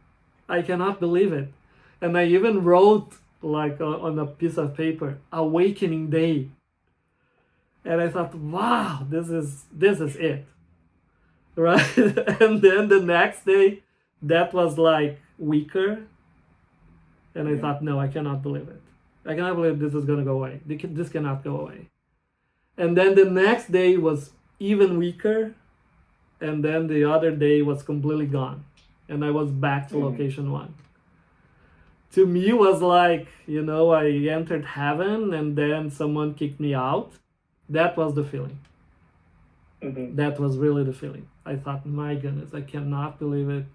I cannot believe it. And I even wrote like on a piece of paper, awakening day. And I thought, wow, this is it. Right? And then the next day, that was like weaker. And I thought, no, I cannot believe it. I cannot believe this is going to go away. This cannot go away. And then the next day was even weaker. And then the other day was completely gone. And I was back to location 1. To me, it was like, you know, I entered heaven and then someone kicked me out. That was the feeling. Mm-hmm. That was really the feeling. I thought, my goodness, I cannot believe it.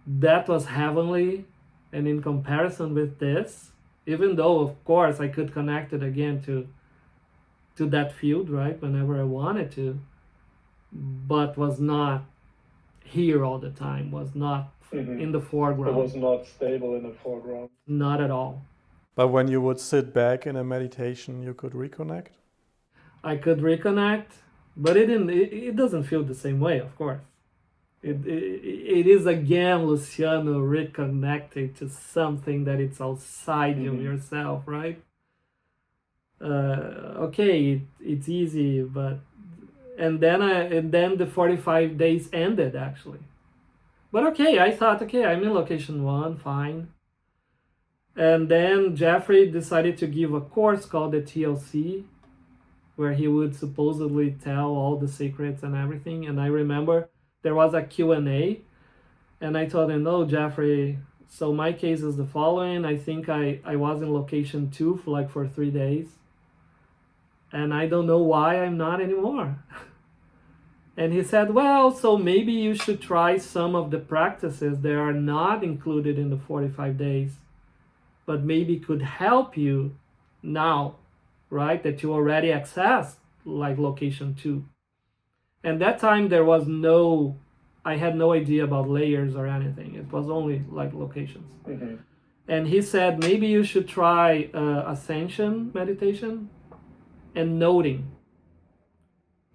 That was heavenly. And in comparison with this, even though, of course, I could connect it again to that field, right, whenever I wanted to, but was not here all the time, was not in the foreground. It was not stable in the foreground. Not at all. But when you would sit back in a meditation, you could reconnect? I could reconnect, but it doesn't feel the same way, of course. It is again, Luciano, reconnecting to something that it's outside of yourself, right? Okay, it's easy, but and then the 45 days ended actually. But okay, I thought, okay, I'm in location 1, fine. And then Jeffery decided to give a course called the TLC, where he would supposedly tell all the secrets and everything. And I remember there was a Q&A, and I told him, no, Jeffery, so my case is the following. I think I was in location 2 for 3 days. And I don't know why I'm not anymore. And he said, well, so maybe you should try some of the practices that are not included in the 45 days, but maybe could help you now, right? That you already accessed like location 2. And that time there was I had no idea about layers or anything. It was only like locations. Mm-hmm. And he said, maybe you should try ascension meditation and noting.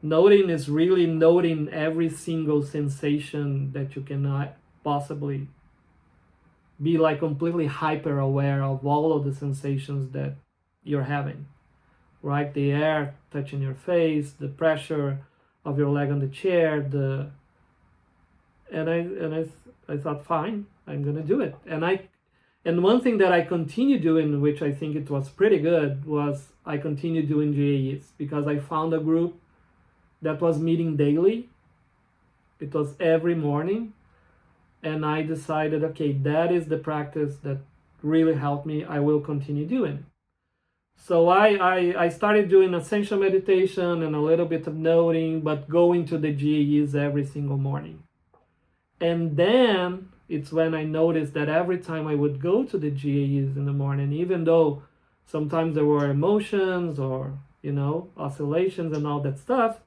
Noting is really noting every single sensation that you cannot possibly be like completely hyper aware of all of the sensations that you're having, right? The air touching your face, the pressure of your leg on the chair, and I thought, fine, I'm gonna do it. And And one thing that I continued doing, which I think it was pretty good, was I continued doing GAEs because I found a group that was meeting daily. It was every morning. And I decided, okay, that is the practice that really helped me. I will continue doing. So I started doing essential meditation and a little bit of noting, but going to the GAEs every single morning. And then it's when I noticed that every time I would go to the GAEs in the morning, even though sometimes there were emotions or, oscillations and all that stuff,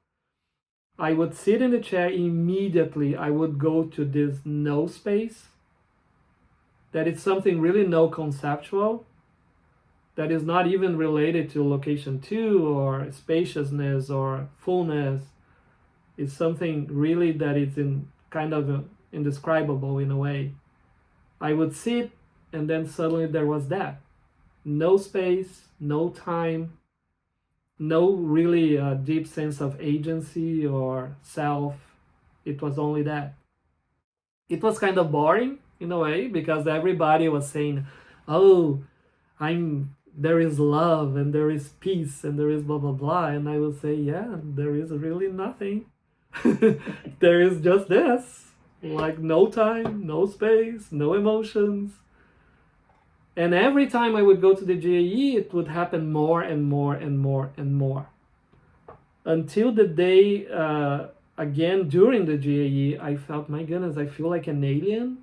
I would sit in the chair immediately. I would go to this no space. That is something really no conceptual. That is not even related to location 2 or spaciousness or fullness. It's something really that is in kind of indescribable in a way. I would sit, and then suddenly there was that. No space, no time, no really deep sense of agency or self. It was only that. It was kind of boring in a way because everybody was saying, oh, there is love and there is peace and there is blah, blah, blah. And I would say, yeah, there is really nothing. There is just this, like no time, no space, no emotions. And every time I would go to the GAE, it would happen more and more and more and more. Until the day, again, during the GAE, I felt, my goodness, I feel like an alien.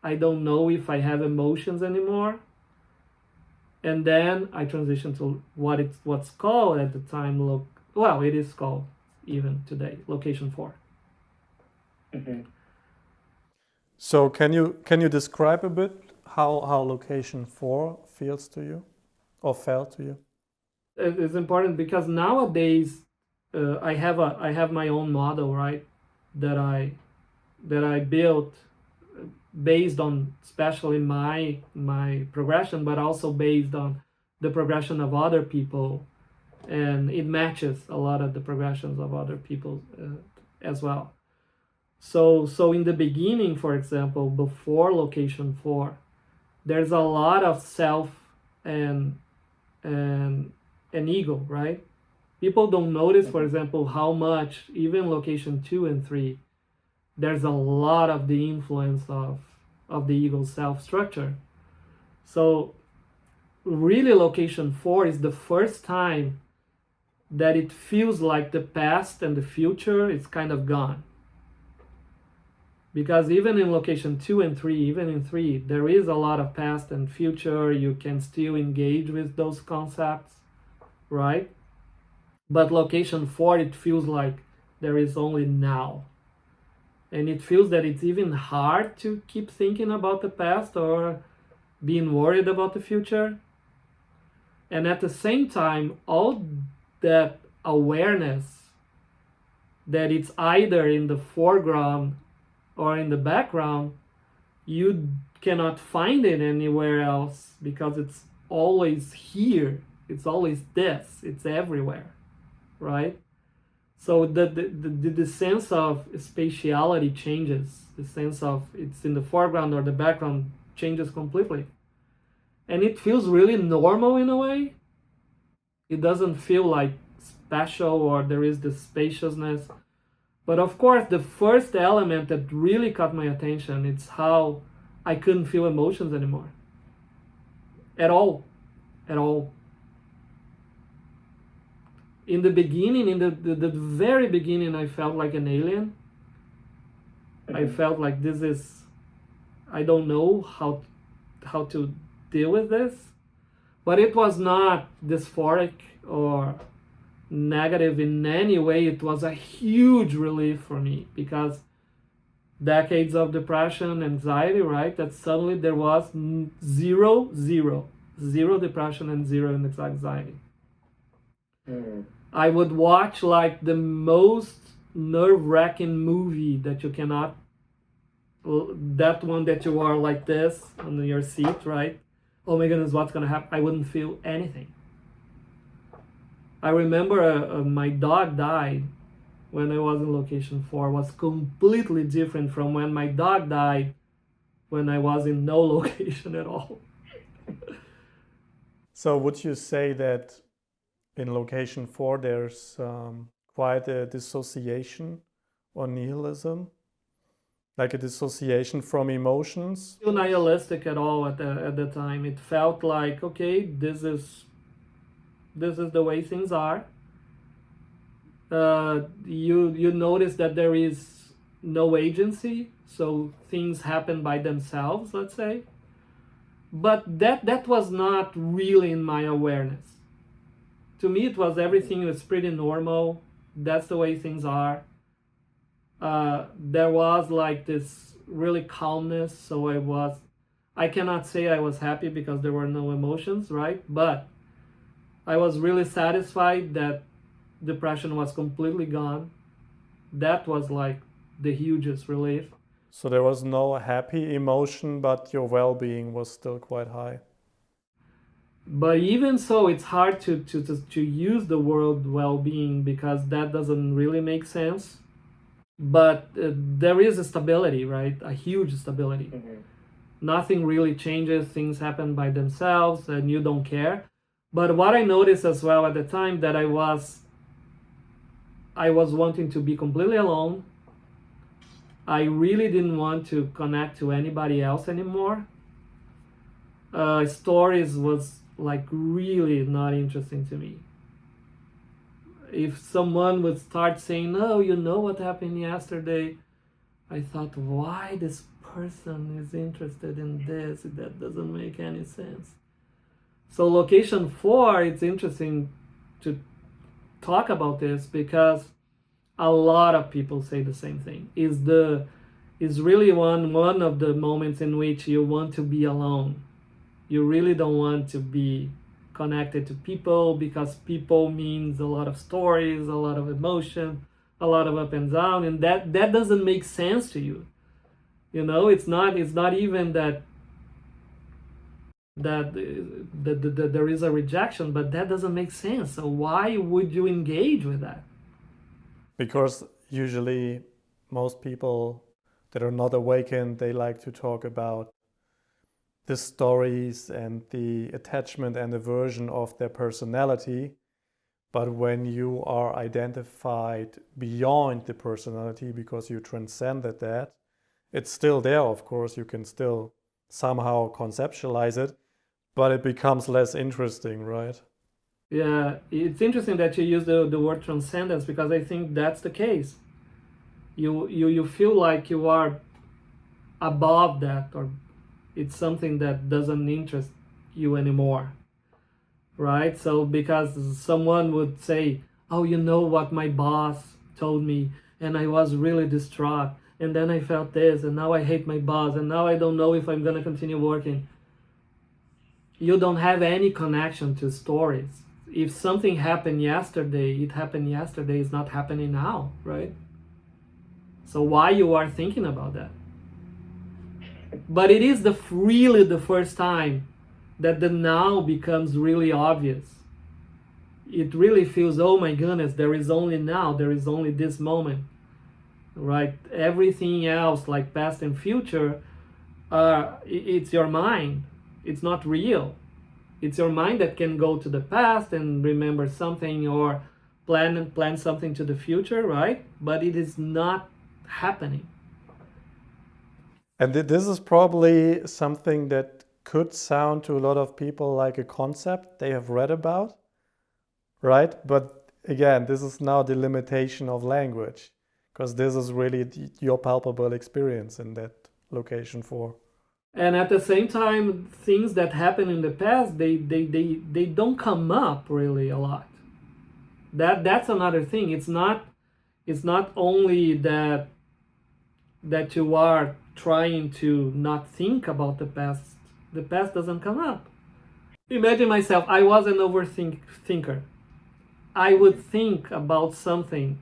I don't know if I have emotions anymore. And then I transitioned to what's called at the time, it is called even today, location 4. Mm-hmm. So can you describe a bit how location 4 feels to you or felt to you? It's important because nowadays I have my own model, right? That I built based on especially my progression, but also based on the progression of other people, and it matches a lot of the progressions of other people as well. So in the beginning, for example, before location 4, there's a lot of self and ego, right? People don't notice, for example, how much even location 2 and 3, there's a lot of the influence of the ego self structure. So really location 4 is the first time that it feels like the past and the future is kind of gone. Because even in location 2 and 3, even in 3, there is a lot of past and future. You can still engage with those concepts, right? But location 4, it feels like there is only now. And it feels that it's even hard to keep thinking about the past or being worried about the future. And at the same time, all that awareness that it's either in the foreground or in the background, you cannot find it anywhere else because it's always here. It's always this. It's everywhere, right? So the sense of spatiality changes. The sense of it's in the foreground or the background changes completely. And it feels really normal in a way. It doesn't feel like special or there is this spaciousness. But of course, the first element that really caught my attention, it's how I couldn't feel emotions anymore. At all. At all. In the beginning, in the very beginning, I felt like an alien. I felt like I don't know how to deal with this. But it was not dysphoric or negative in any way. It was a huge relief for me because decades of depression, anxiety, right? That suddenly there was zero depression and zero anxiety. I would watch like the most nerve-wracking movie that you cannot, that one that you are like this on your seat, right? Oh my goodness, what's gonna happen? I wouldn't feel anything. I remember my dog died when I was in location 4. It was completely different from when my dog died when I was in no location at all. So would you say that in location 4 there's quite a dissociation or nihilism? Like a dissociation from emotions? Not nihilistic at all at the time. It felt like, okay, this is the way things are. You notice that there is no agency, so things happen by themselves, let's say. But that was not really in my awareness. To me, it was everything was pretty normal. That's the way things are. There was like this really calmness, so I cannot say I was happy because there were no emotions, right? But I was really satisfied that depression was completely gone. That was like the hugest relief. So there was no happy emotion, but your well-being was still quite high. But even so, it's hard to use the word well-being because that doesn't really make sense. But there is a stability, right? A huge stability. Mm-hmm. Nothing really changes. Things happen by themselves and you don't care. But what I noticed as well at the time that I was wanting to be completely alone. I really didn't want to connect to anybody else anymore. Stories was like really not interesting to me. If someone would start saying, "Oh, you know what happened yesterday," I thought, why this person is interested in this? That doesn't make any sense. So location 4, it's interesting to talk about this because a lot of people say the same thing. Is really one of the moments in which you want to be alone. You really don't want to be connected to people because people means a lot of stories, a lot of emotion, a lot of up and down, and that doesn't make sense to you. You know, it's not even that there is a rejection, but that doesn't make sense. So why would you engage with that? Because usually most people that are not awakened, they like to talk about the stories and the attachment and aversion of their personality. But when you are identified beyond the personality because you transcended that, it's still there, of course. You can still somehow conceptualize it, but it becomes less interesting, right? Yeah, it's interesting that you use the word transcendence because I think that's the case. You feel like you are above that, or it's something that doesn't interest you anymore, right? So because someone would say, "Oh, you know what my boss told me, and I was really distraught, and then I felt this, and now I hate my boss, and now I don't know if I'm gonna continue working." You don't have any connection to stories. If something happened yesterday, it happened yesterday, it's not happening now, right? So why you are thinking about that? But it is really the first time that the now becomes really obvious. It really feels, oh my goodness, there is only now, there is only this moment, right? Everything else, like past and future, it's your mind. It's not real. It's your mind that can go to the past and remember something or plan something to the future, right? But it is not happening. And this is probably something that could sound to a lot of people like a concept they have read about, right? But again, this is now the limitation of language, because this is really your palpable experience in that location 4. And at the same time, things that happen in the past, they don't come up really a lot. That's another thing. It's not only that you are trying to not think about the past. The past doesn't come up. Imagine myself, I was an overthinker. I would think about something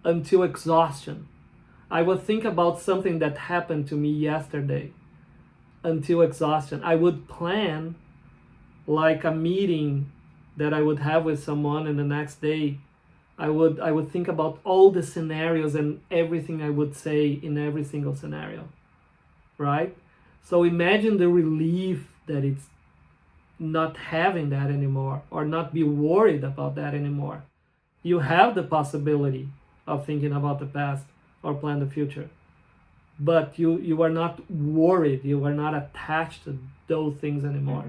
until exhaustion. I would think about something that happened to me yesterday until exhaustion. I would plan like a meeting that I would have with someone, and the next day I would think about all the scenarios and everything I would say in every single scenario, right? So imagine the relief that it's not having that anymore, or not be worried about that anymore. You have the possibility of thinking about the past or plan the future, but you are not worried, you are not attached to those things anymore.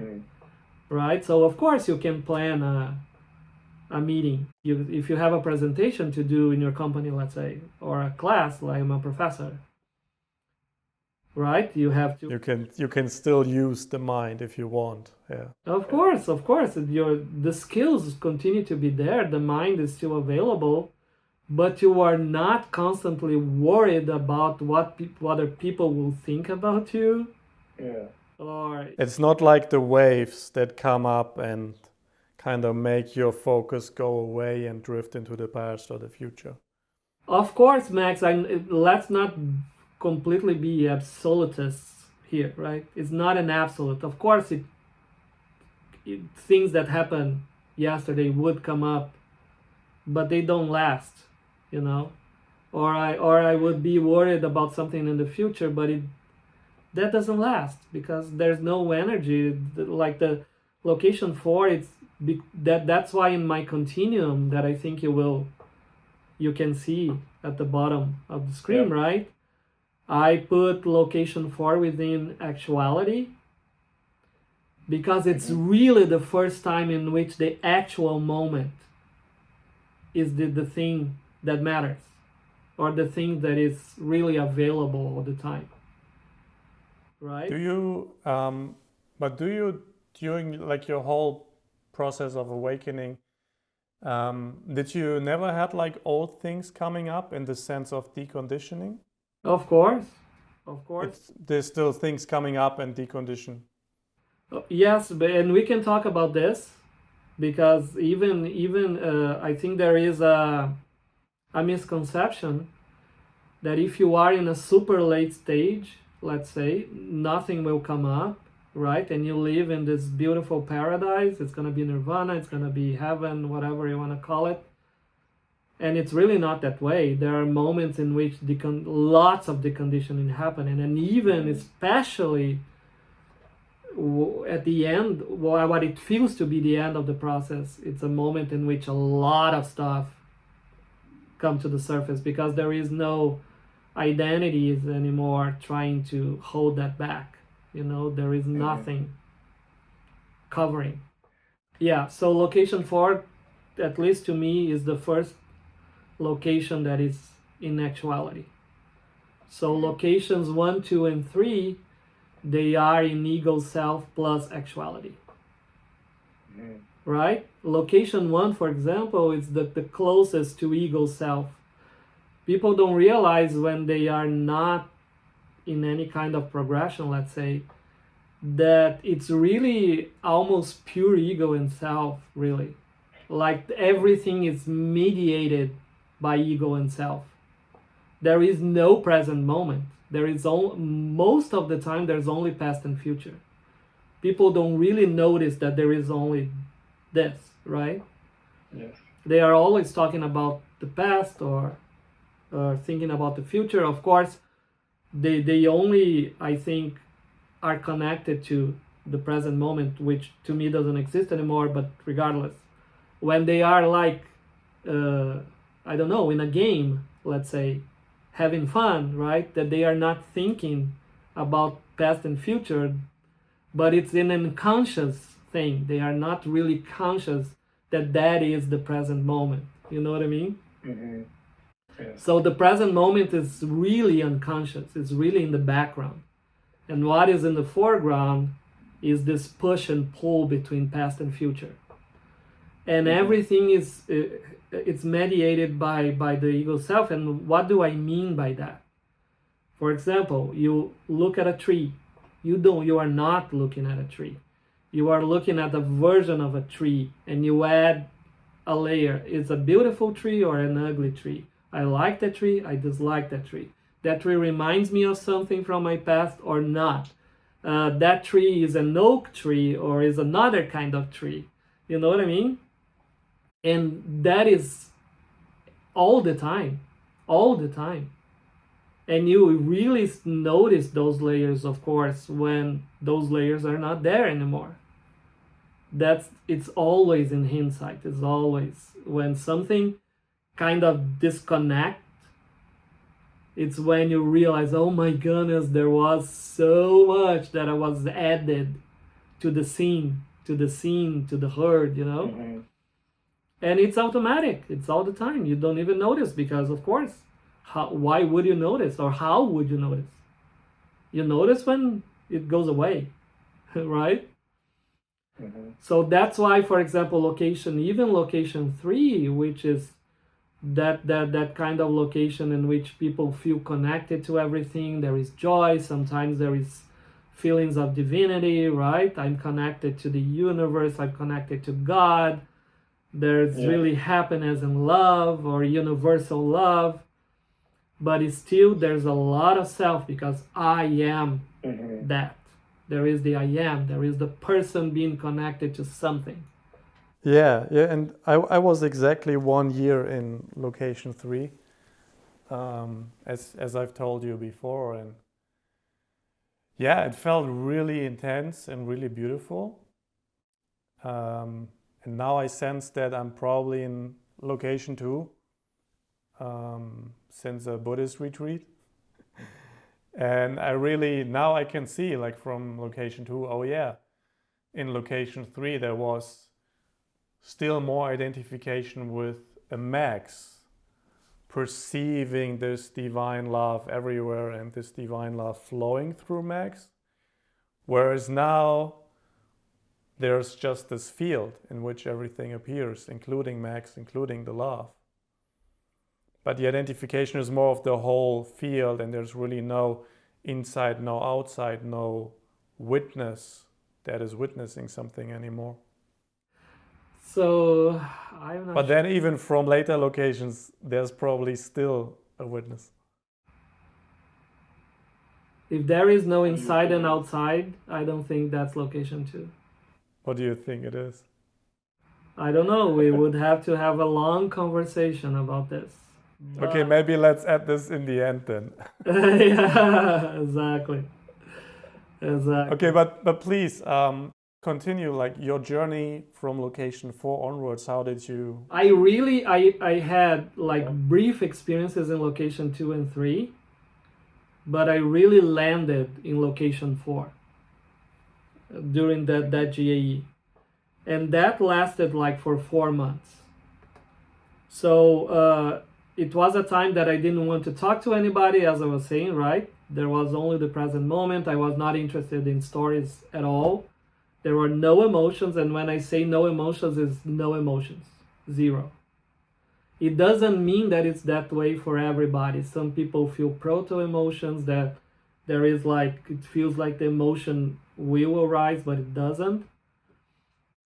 Right? So of course you can plan a meeting. If you have a presentation to do in your company, let's say, or a class, like I'm a professor, right? You have to. You can still use the mind if you want. Yeah. Of course. The skills continue to be there. The mind is still available, but you are not constantly worried about what other people will think about you. Yeah. Or it's not like the waves that come up and kind of make your focus go away and drift into the past or the future. Of course, Max. Let's not completely be absolutists here, right? It's not an absolute. Of course, things that happened yesterday would come up, but they don't last, you know. Or I would be worried about something in the future, but that doesn't last because there's no energy. Like the location 4, that's why in my continuum that I think you can see at the bottom of the screen, yeah. Right? I put location 4 within actuality because it's really the first time in which the actual moment is the thing that matters, or the thing that is really available all the time. Right? During like your whole process of awakening, did you never had like old things coming up in the sense of deconditioning? Of course. There's still things coming up and decondition. Yes, and we can talk about this because even I think there is a misconception that if you are in a super late stage, let's say, nothing will come up, right? And you live in this beautiful paradise. It's going to be nirvana, it's going to be heaven, whatever you want to call it. And it's really not that way. There are moments in which lots of deconditioning happening, and even especially at the end, what it feels to be the end of the process, it's a moment in which a lot of stuff come to the surface because there is no identities anymore trying to hold that back. You know, there is nothing covering. Yeah, so location 4, at least to me, is the first location that is in actuality. So locations 1, 2, and 3, they are in ego self plus actuality. Right? Location 1, for example, is the closest to ego self. People don't realize when they are not in any kind of progression, let's say, that it's really almost pure ego and self, really. Like everything is mediated by ego and self. There is no present moment. There is most of the time there's only past and future. People don't really notice that there is only this, right? Yes. They are always talking about the past or thinking about the future. Of course, they only, I think, are connected to the present moment, which to me doesn't exist anymore, but regardless. When they are like, I don't know, in a game, let's say, having fun, right? That they are not thinking about past and future, but it's an unconscious thing. They are not really conscious that is the present moment. You know what I mean? Mm-hmm. Yeah. So the present moment is really unconscious. It's really in the background. And what is in the foreground is this push and pull between past and future. And everything is it's mediated by the ego self. And what do I mean by that? For example, you look at a tree. You are not looking at a tree. You are looking at a version of a tree, and you add a layer. It's a beautiful tree or an ugly tree. I like that tree, I dislike that tree. That tree reminds me of something from my past or not. That tree is an oak tree or is another kind of tree. You know what I mean? And that is all the time. And you really notice those layers, of course, when those layers are not there anymore. It's always in hindsight. It's always when something kind of disconnect. It's when you realize, oh my goodness, there was so much that I was added to the scene, to the herd, you know? Mm-hmm. And it's automatic. It's all the time. You don't even notice because, of course, why would you notice, or how would you notice? You notice when it goes away, right? Mm-hmm. So that's why, for example, even location 3, which is that kind of location in which people feel connected to everything. There is joy. Sometimes there is feelings of divinity, right? I'm connected to the universe. I'm connected to God. There's really happiness and love, or universal love. But it's still, there's a lot of self, because I am that. There is the I am. There is the person being connected to something. Yeah, and I was exactly 1 year in location 3, as I've told you before, and yeah, it felt really intense and really beautiful. And now I sense that I'm probably in location 2 since a Buddhist retreat. And now I can see, like, from location 2, oh yeah, in location 3 there was still more identification with a Max, perceiving this divine love everywhere and this divine love flowing through Max. Whereas now there's just this field in which everything appears, including Max, including the love. But the identification is more of the whole field, and there's really no inside, no outside, no witness that is witnessing something anymore. So I'm not. But then even from later locations, there's probably still a witness. If there is no inside and outside, I don't think that's location 2. What do you think it is? I don't know. We would have to have a long conversation about this. Okay, maybe let's add this in the end then. Yeah, exactly. Okay, but please continue, like, your journey from location 4 onwards. How did you? I had like brief experiences in location 2 and 3, but I really landed in location 4 during that GAE, and that lasted like for 4 months. So it was a time that I didn't want to talk to anybody, as I was saying, right? There was only the present moment. I was not interested in stories at all. There were no emotions, and when I say no emotions, it's no emotions, 0. It doesn't mean that it's that way for everybody. Some people feel proto-emotions, that there is like, it feels like the emotion will arise, but it doesn't.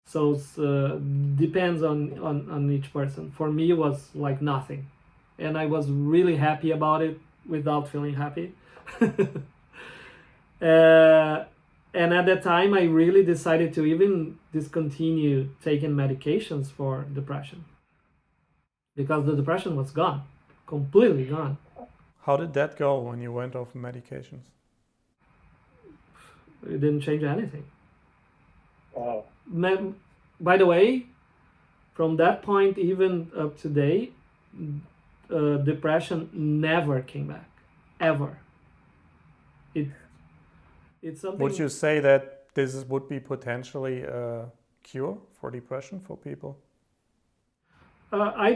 So it depends on each person. For me, it was like nothing. And I was really happy about it without feeling happy. And at that time, I really decided to even discontinue taking medications for depression, because the depression was gone, completely gone. How did that go when you went off medications? It didn't change anything. Wow. By the way, from that point even up to date, depression never came back, ever. It's something. Would you say that this would be potentially a cure for depression for people? I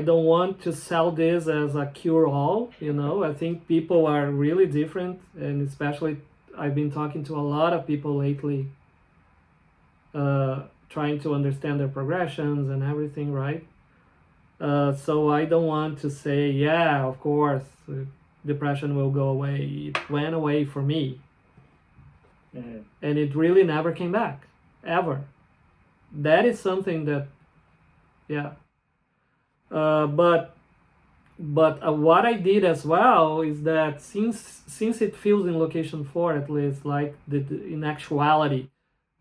don't want to sell this as a cure-all, you know. I think people are really different, and especially I've been talking to a lot of people lately, trying to understand their progressions and everything, right? So I don't want to say, yeah, of course, depression will go away. It went away for me. Mm-hmm. And it really never came back, ever. That is something that, yeah. But what I did as well is that since it feels in location 4, at least, like in actuality,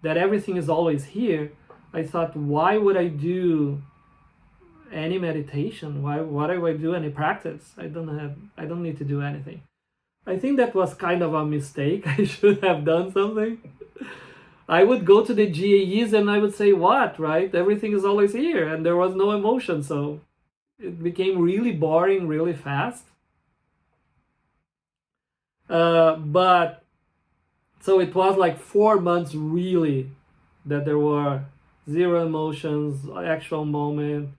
that everything is always here, I thought, why would I do any meditation. Why do I do any practice? I don't need to do anything. I think that was kind of a mistake. I should have done something. I would go to the GAEs and I would say, what, right? Everything is always here, and there was no emotion, so it became really boring really fast. But so it was like 4 months really that there were zero emotions, actual moment.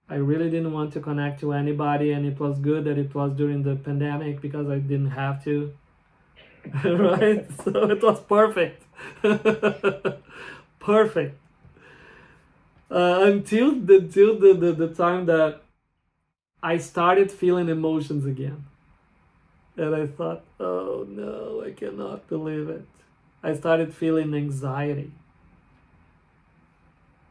I really didn't want to connect to anybody, and it was good that it was during the pandemic because I didn't have to. Right? So it was perfect. Perfect. Until the time that I started feeling emotions again. And I thought, oh no, I cannot believe it. I started feeling anxiety.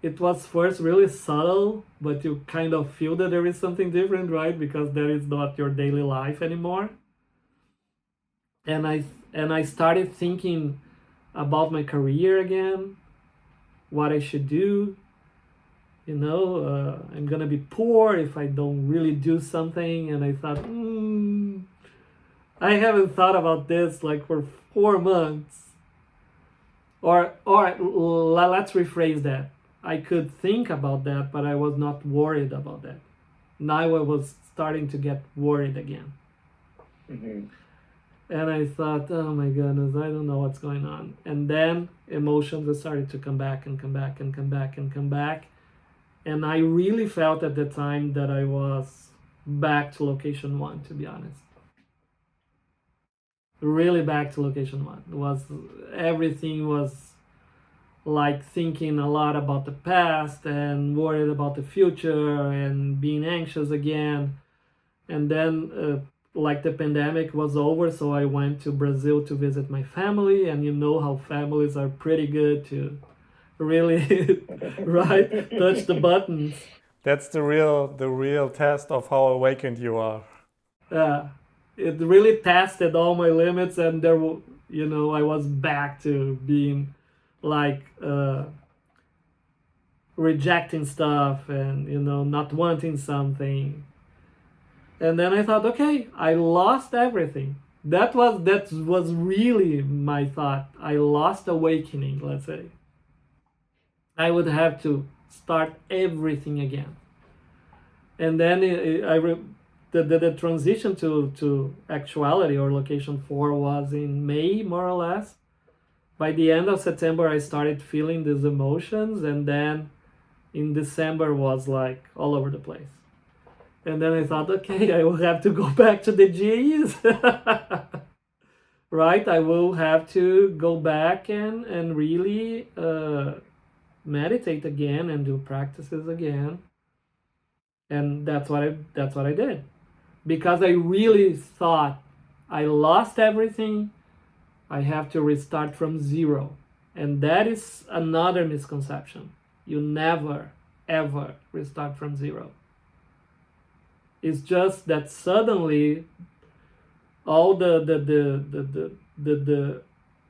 It was first really subtle, but you kind of feel that there is something different, right? Because that is not your daily life anymore. And I started thinking about my career again, what I should do. I'm gonna be poor if I don't really do something. And I thought, I haven't thought about this like for 4 months. Or let's rephrase that. I could think about that, but I was not worried about that. Now I was starting to get worried again. Mm-hmm. And I thought, oh my goodness, I don't know what's going on. And then emotions started to come back and come back and come back and come back. And I really felt at the time that I was back to location 1, to be honest. Really back to location 1. Everything was like thinking a lot about the past and worried about the future and being anxious again. And then like the pandemic was over, so I went to Brazil to visit my family, and you know how families are pretty good to really right touch the buttons. That's the real test of how awakened you are. It really tested all my limits, and I was back to being like rejecting stuff and not wanting something. And then I thought, okay, I lost everything. That was really my thought. I lost awakening, let's say. I would have to start everything again. And then the transition to actuality or location 4 was in May, more or less. By the end of September, I started feeling these emotions, and then in December was like all over the place. And then I thought, okay, I will have to go back to the GAEs. Right? I will have to go back and really meditate again and do practices again. And that's what I did. Because I really thought I lost everything, I have to restart from zero. And that is another misconception. You never, ever restart from zero. It's just that suddenly all the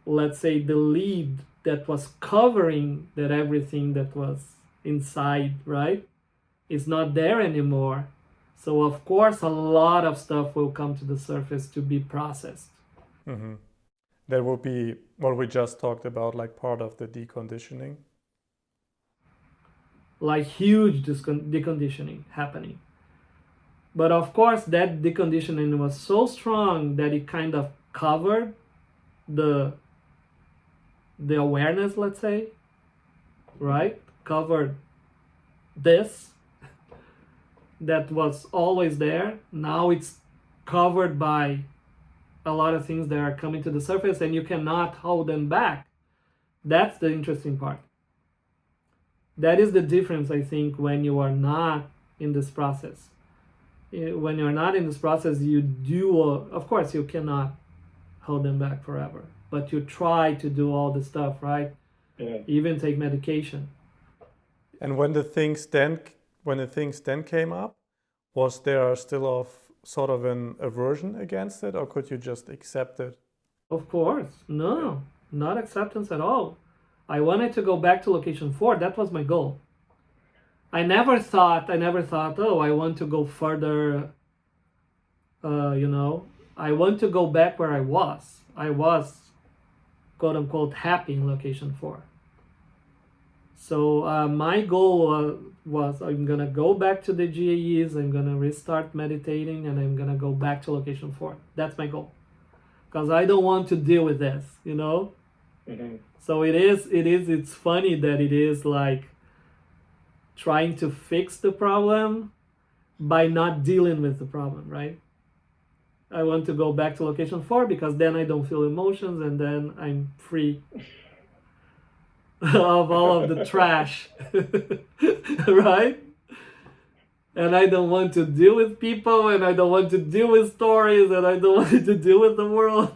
let's say the lead that was covering that everything that was inside, right, is not there anymore. So of course a lot of stuff will come to the surface to be processed. Mm-hmm. That would be what we just talked about, like part of the deconditioning. Like huge deconditioning happening. But of course, that deconditioning was so strong that it kind of covered the awareness, let's say, right? Covered this that was always there. Now it's covered by a lot of things that are coming to the surface, and you cannot hold them back. That's the interesting part. That is the difference, I think, when you are not in this process. When you're not in this process, you do, of course, you cannot hold them back forever, but you try to do all the stuff, right? Yeah. Even take medication. And when the things then came up, was there still sort of an aversion against it, or could you just accept it? Of course, no, not acceptance at all. I wanted to go back to location 4. That was my goal. I never thought, oh, I want to go further, you know, I want to go back where I was. I was, quote unquote, happy in location 4. So my goal was I'm going to go back to the GAEs, I'm going to restart meditating, and I'm going to go back to location 4. That's my goal. Because I don't want to deal with this, you know? Mm-hmm. So it's funny that it is like trying to fix the problem by not dealing with the problem, right? I want to go back to location 4 because then I don't feel emotions and then I'm free of all of the trash, right? And I don't want to deal with people, and I don't want to deal with stories, and I don't want to deal with the world.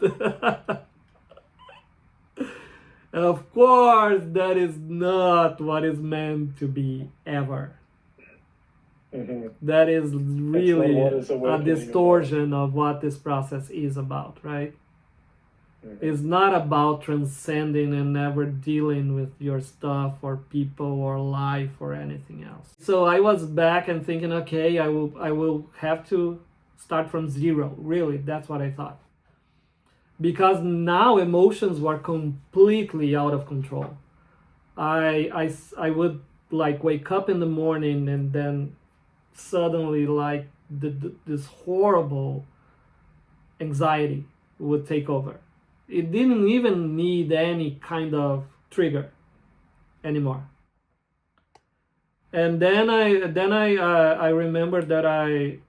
And of course, that is not what is meant to be ever. Mm-hmm. That is really is a distortion of what this process is about, right? Mm-hmm. It's not about transcending and never dealing with your stuff or people or life or anything else. So I was back and thinking, okay, I will have to start from zero. Really, that's what I thought. Because now emotions were completely out of control. I would like wake up in the morning and then suddenly like this horrible anxiety would take over. It didn't even need any kind of trigger anymore. And then I remember that I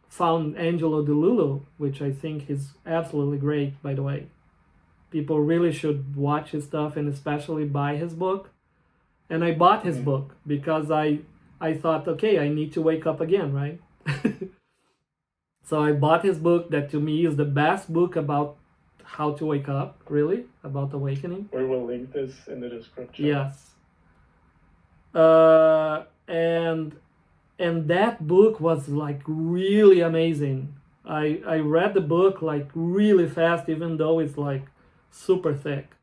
found Angelo DiLullo, which I think is absolutely great, by the way. People really should watch his stuff and especially buy his book. And I bought his book because I thought, okay, I need to wake up again, right? So I bought his book that to me is the best book about how to wake up, really, about awakening. We will link this in the description. Yes. And that book was like really amazing. I read the book like really fast, even though it's like super thick.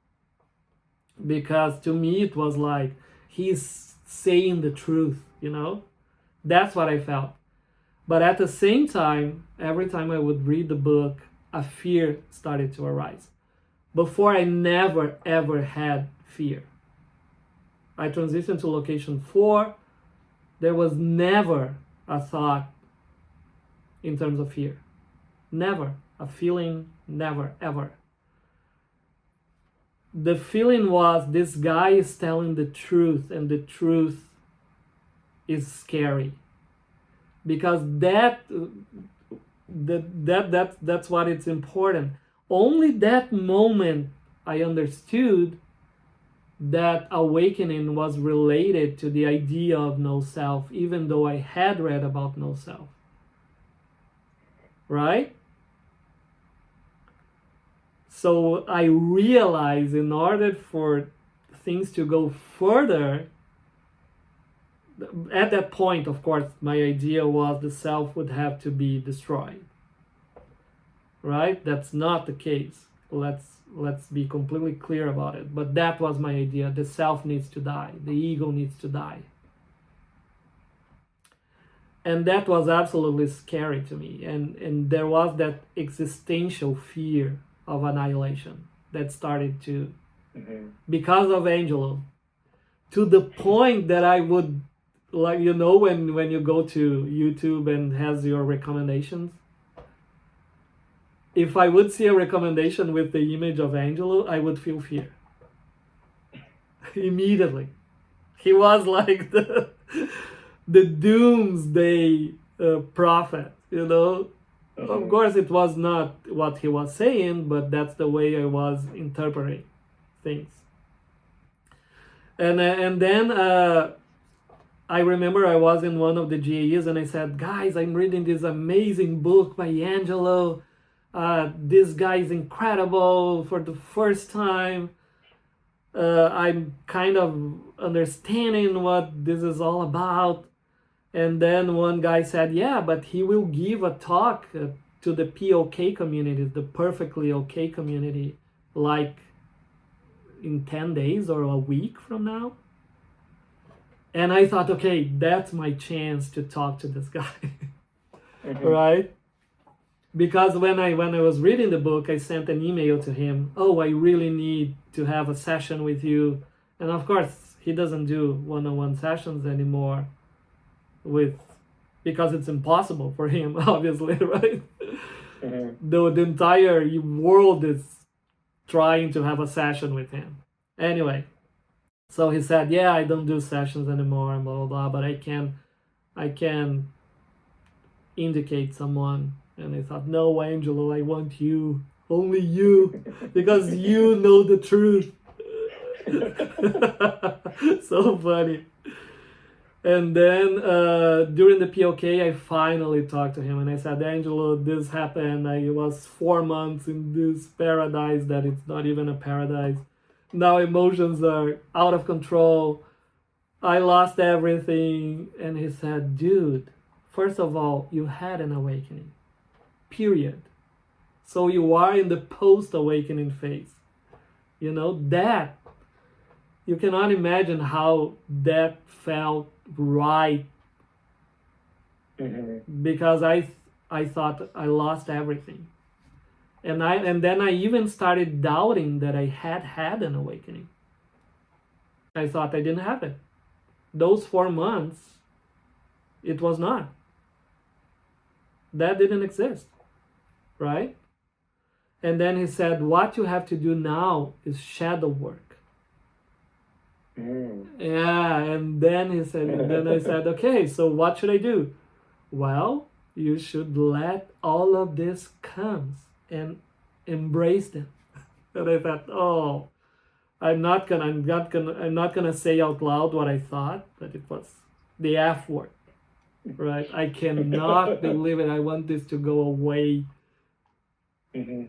Because to me it was like he's saying the truth, you know? That's what I felt. But at the same time, every time I would read the book, a fear started to arise. Before I never ever had fear. I transitioned to location 4. There was never a thought in terms of fear. Never. A feeling, never, ever. The feeling was this guy is telling the truth, and the truth is scary. Because that's what it's important. Only that moment I understood that awakening was related to the idea of no self, even though I had read about no self. Right? So I realized in order for things to go further, at that point, of course, my idea was the self would have to be destroyed. Right? That's not the case. Let's be completely clear about it. But that was my idea. The self needs to die. The ego needs to die. And that was absolutely scary to me. And there was that existential fear of annihilation that started to, because of Angelo, to the point that I would, like, you know, when you go to YouTube and has your recommendations, if I would see a recommendation with the image of Angelo, I would feel fear. Immediately. He was like the doomsday prophet, you know? Of course, it was not what he was saying, but that's the way I was interpreting things. And then I remember I was in one of the GAEs and I said, guys, I'm reading this amazing book by Angelo. This guy is incredible. For the first time, I'm kind of understanding what this is all about. And then one guy said, yeah, but he will give a talk to the POK community, the perfectly okay community, like in 10 days or a week from now. And I thought, okay, that's my chance to talk to this guy. Mm-hmm. Right? Because when I was reading the book, I sent an email to him. Oh, I really need to have a session with you. And of course, he doesn't do one-on-one sessions anymore because it's impossible for him, obviously, right? Mm-hmm. The entire world is trying to have a session with him. Anyway, so he said, yeah, I don't do sessions anymore, and blah, blah, blah, but I can indicate someone. And I thought, no, Angelo, I want you, only you, because you know the truth. So funny. And then during the POK, I finally talked to him and I said, Angelo, this happened. I was 4 months in this paradise that it's not even a paradise. Now emotions are out of control. I lost everything. And he said, dude, first of all, you had an awakening, period. So you are in the post-awakening phase. You know, that, you cannot imagine how that felt right. Mm-hmm. Because I thought I lost everything. And then I even started doubting that I had an awakening. I thought I didn't have it. Those 4 months, it was not. That didn't exist, right? And then he said, what you have to do now is shadow work. Mm. Yeah, and then he said, and then I said, okay, so what should I do? Well, you should let all of this come and embrace them. And I thought, oh, I'm not gonna say out loud what I thought, but it was the F word, right? I cannot believe it. I want this to go away. Mm-hmm.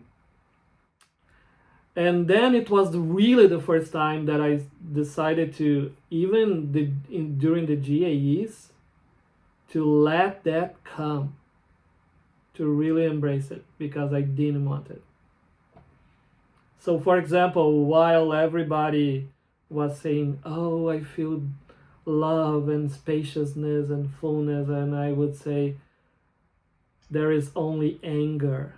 And then it was really the first time that I decided to, even during the GAEs, to let that come, to really embrace it, because I didn't want it. So for example, while everybody was saying, oh, I feel love and spaciousness and fullness, and I would say, there is only anger.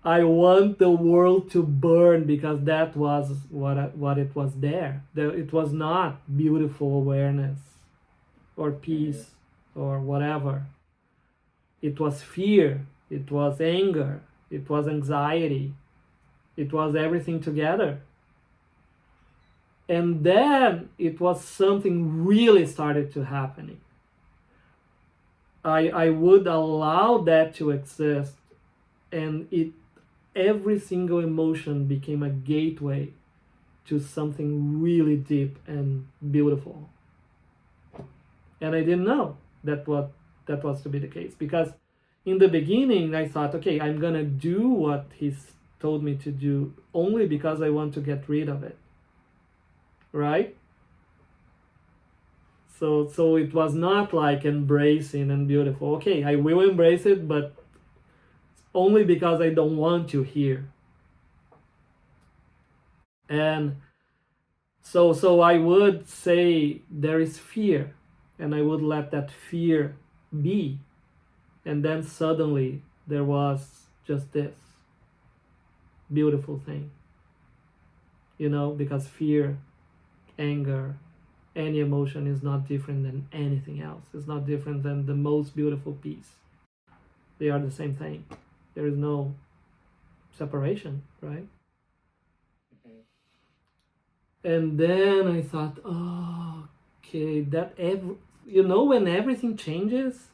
I want the world to burn, because that was what it was there. It was not beautiful awareness or peace or whatever. It was fear, it was anger, it was anxiety, it was everything together. And then it was something really started to happening. I would allow that to exist, and every single emotion became a gateway to something really deep and beautiful. And I didn't know that was to be the case, because in the beginning I thought, okay, I'm gonna do what he's told me to do only because I want to get rid of it, right? So it was not like embracing and beautiful. Okay, I will embrace it, but only because I don't want you here. And so I would say there is fear, and I would let that fear be. And then suddenly there was just this beautiful thing. You know, because fear, anger, any emotion is not different than anything else. It's not different than the most beautiful piece. They are the same thing. There is no separation, right? And then I thought, oh, okay, when everything changes,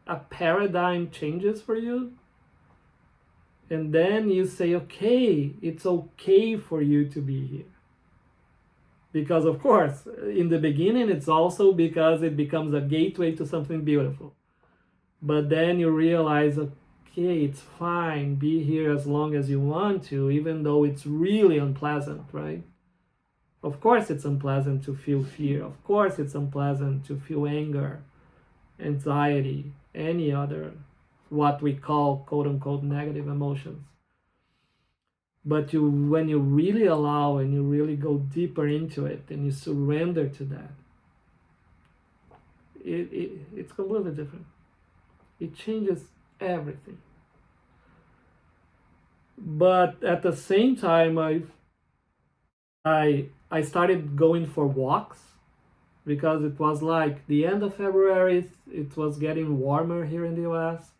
a paradigm changes for you, and then you say, okay, it's okay for you to be here. Because of course, in the beginning, it's also because it becomes a gateway to something beautiful. But then you realize, okay, it's fine, be here as long as you want to, even though it's really unpleasant, right? Of course it's unpleasant to feel fear. Of course it's unpleasant to feel anger, anxiety, any other, what we call quote-unquote negative emotions. But when you really allow and you really go deeper into it and you surrender to that, it's completely different. It changes everything. But at the same time, I started going for walks because it was like the end of February. It was getting warmer here in the US.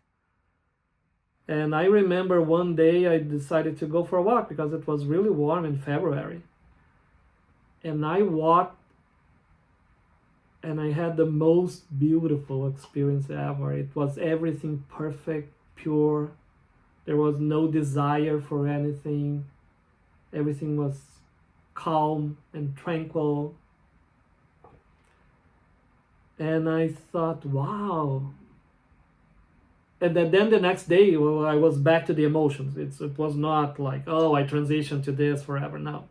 And I remember one day I decided to go for a walk because it was really warm in February. And I walked and I had the most beautiful experience ever. It was everything perfect, pure. There was no desire for anything. Everything was calm and tranquil. And I thought, wow. And then the next day, well, I was back to the emotions. It was not like, oh, I transitioned to this forever. No.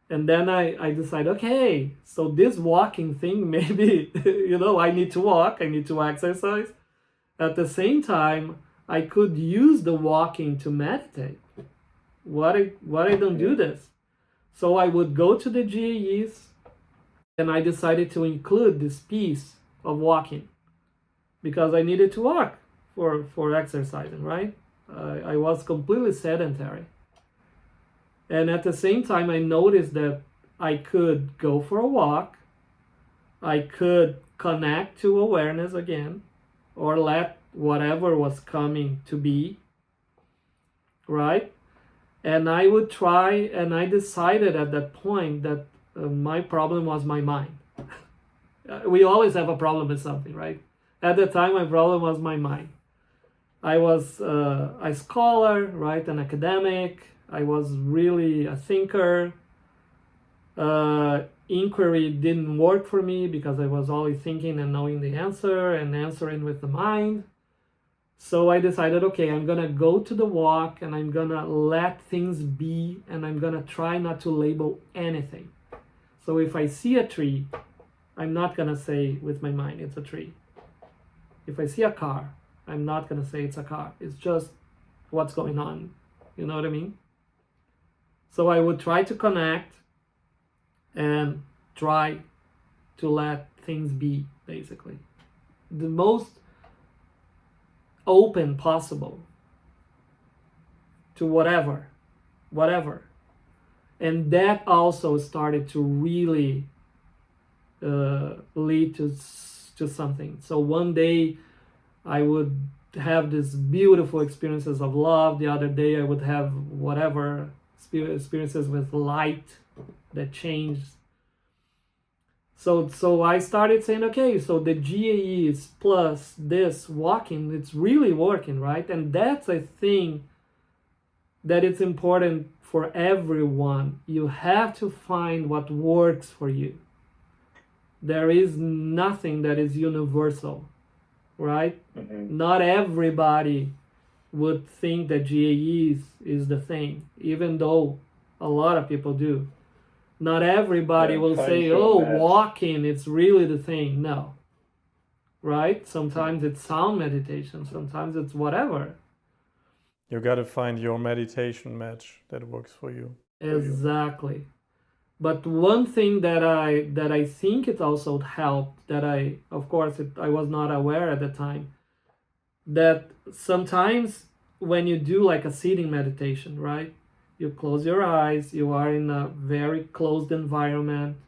And then I decided, okay, so this walking thing, maybe, I need to walk, I need to exercise. At the same time, I could use the walking to meditate. Why I don't do this? So I would go to the GAEs, and I decided to include this piece of walking because I needed to walk for exercising, right? I was completely sedentary. And at the same time, I noticed that I could go for a walk, I could connect to awareness again, or let whatever was coming to be, right? And I would try, and I decided at that point that my problem was my mind. We always have a problem with something, right? At the time, my problem was my mind. I was a scholar, right, an academic. I was really a thinker. Inquiry didn't work for me because I was always thinking and knowing the answer and answering with the mind. So I decided, okay, I'm gonna go to the walk and I'm gonna let things be and I'm gonna try not to label anything. So if I see a tree, I'm not gonna say with my mind it's a tree. If I see a car, I'm not gonna say it's a car. It's just what's going on. You know what I mean? So I would try to connect and try to let things be, basically. The most open possible to whatever. And that also started to really lead to something. So one day I would have these beautiful experiences of love. The other day I would have whatever experiences with light that changed. So I started saying, okay, so the GAEs plus this walking, it's really working, right? And that's a thing that it's important for everyone. You have to find what works for you. There is nothing that is universal, right? Mm-hmm. Not everybody would think that GAEs is the thing, even though a lot of people do. Not everybody will say, oh, walking, it's really the thing. No. Right? Sometimes it's sound meditation. Sometimes it's whatever. You got to find your meditation match that works for you. Exactly. But one thing that I think it also helped, that I was not aware at the time, that sometimes when you do like a sitting meditation, right? You close your eyes, you are in a very closed environment.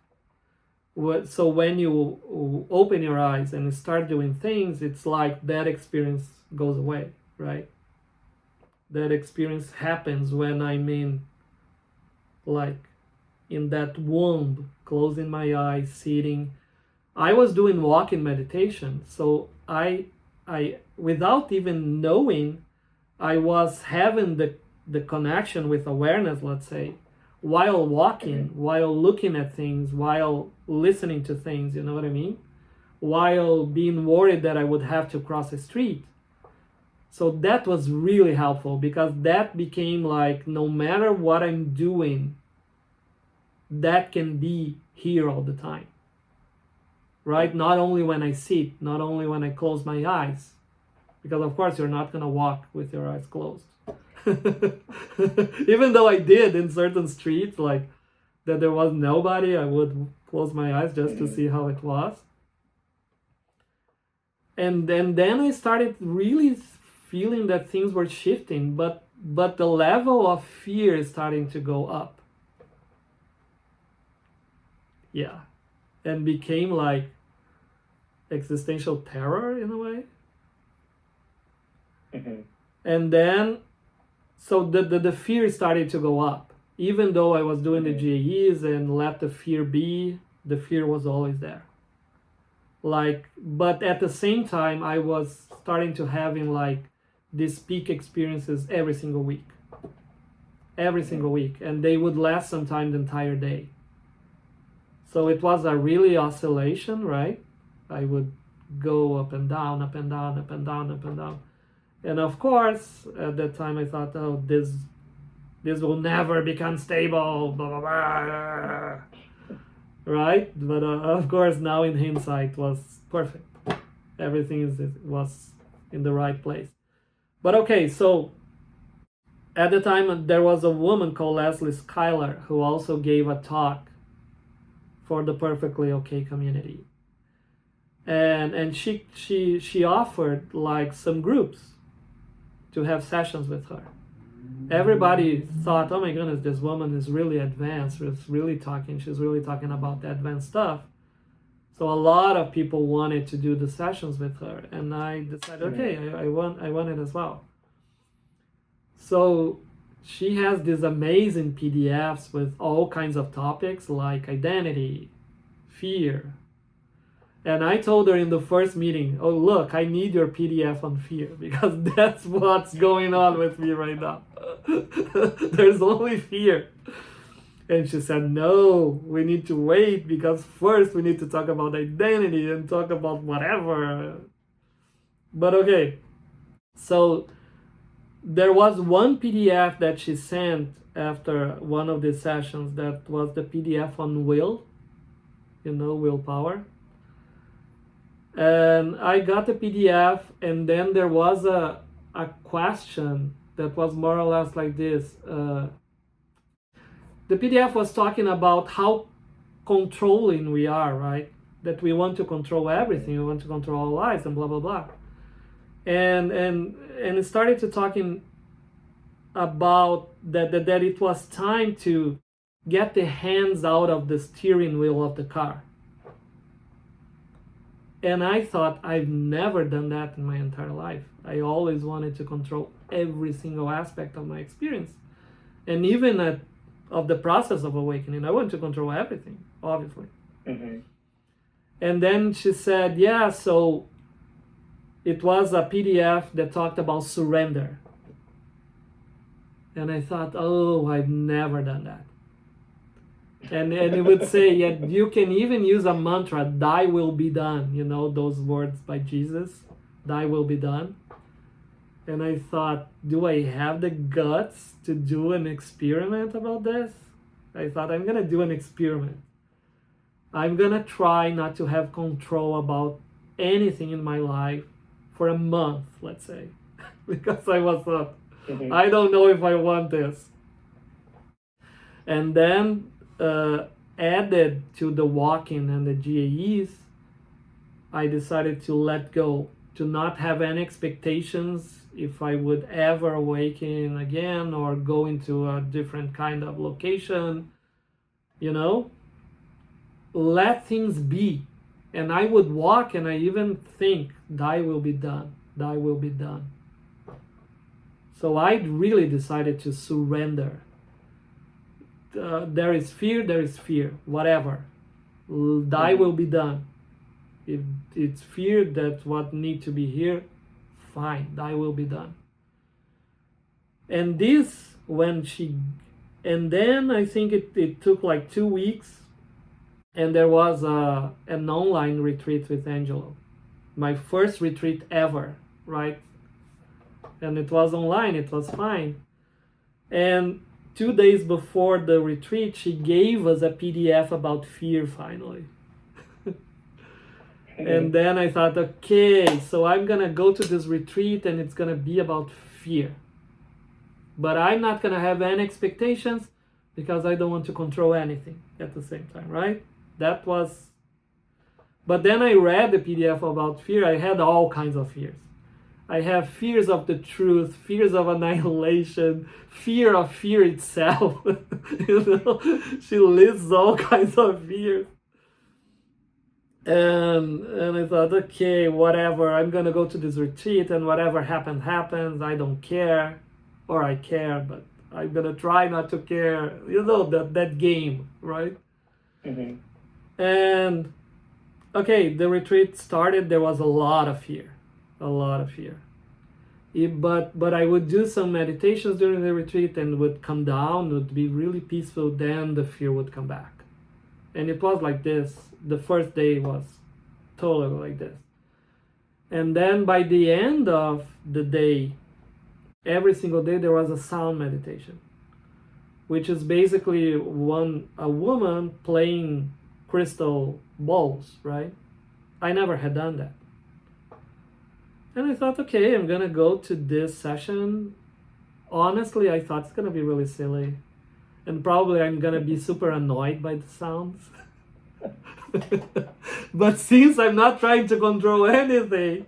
So when you open your eyes and start doing things, it's like that experience goes away, right? That experience happens when I'm in, like, in that womb, closing my eyes, sitting. I was doing walking meditation, so I without even knowing, I was having the connection with awareness, let's say, while walking, while looking at things, while listening to things, you know what I mean? While being worried that I would have to cross a street. So that was really helpful because that became like, no matter what I'm doing, that can be here all the time, right? Not only when I sit, not only when I close my eyes, because of course you're not going to walk with your eyes closed. Even though I did in certain streets, like that there was nobody, I would close my eyes just to see how it was. And then I started really feeling that things were shifting, but the level of fear is starting to go up. Yeah. And became like existential terror in a way. And then, so the fear started to go up. Even though I was doing the GAEs and let the fear be, the fear was always there. Like, but at the same time, I was starting to having like these peak experiences every single week. Every single week. And they would last sometimes the entire day. So it was a really oscillation, right? I would go up and down, up and down, up and down, up and down. And of course, at that time I thought, oh, this will never become stable, blah, blah, blah. Right? But of course, now in hindsight, was perfect. Everything was in the right place. But okay, so at the time, there was a woman called Leslie Schuyler who also gave a talk for the Perfectly Okay community. And she offered like some groups to have sessions with her. Everybody thought, oh my goodness, this woman is really advanced, she's really talking about the advanced stuff. So a lot of people wanted to do the sessions with her, and I decided, okay, I want it as well. So she has these amazing PDFs with all kinds of topics like identity, fear. And I told her in the first meeting, oh, look, I need your PDF on fear because that's what's going on with me right now. There's only fear. And she said, no, we need to wait because first we need to talk about identity and talk about whatever. But okay, so there was one PDF that she sent after one of the sessions that was the PDF on will, willpower. And I got the PDF, and then there was a question that was more or less like this. The PDF was talking about how controlling we are, right? That we want to control everything, we want to control our lives, and blah blah blah. And it started to talking about that it was time to get the hands out of the steering wheel of the car. And I thought, I've never done that in my entire life. I always wanted to control every single aspect of my experience. And even of the process of awakening, I want to control everything, obviously. And then she said, yeah, so it was a PDF that talked about surrender. And I thought, oh, I've never done that. And it would say, yeah, you can even use a mantra, thy will be done. You know, those words by Jesus, thy will be done. And I thought, do I have the guts to do an experiment about this? I thought, I'm going to do an experiment. I'm going to try not to have control about anything in my life for a month, let's say. Because I was thought, I don't know if I want this. And then added to the walking and the GAEs, I decided to let go, to not have any expectations if I would ever awaken again or go into a different kind of location, let things be. And I would walk and I even think, thy will be done, thy will be done. So I really decided to surrender. There is fear, whatever. Thy will be done. If it's fear that what need to be here, fine, thy will be done. And this, and then I think it took like 2 weeks, and there was an online retreat with Angelo. My first retreat ever, right? And it was online, it was fine. And 2 days before the retreat, she gave us a PDF about fear finally. And then I thought, okay, so I'm gonna go to this retreat and it's gonna be about fear. but I'm not going to have any expectations because I don't want to control anything at the same time, right? That was... But then I read the PDF about fear. I had all kinds of fears. I have fears of the truth, fears of annihilation, fear of fear itself. She lists all kinds of fears. And I thought, okay, whatever, I'm gonna go to this retreat, and whatever happens, happens. I don't care, or I care, but I'm gonna try not to care. That game, right? Mm-hmm. And okay, the retreat started. There was a lot of fear. But I would do some meditations during the retreat and would come down, would be really peaceful, then the fear would come back. And it was like this. The first day was totally like this. And then by the end of the day, every single day there was a sound meditation, which is basically a woman playing crystal balls, right? I never had done that. And I thought, okay, I'm gonna go to this session. Honestly, I thought it's gonna be really silly. And probably I'm gonna be super annoyed by the sounds. But since I'm not trying to control anything,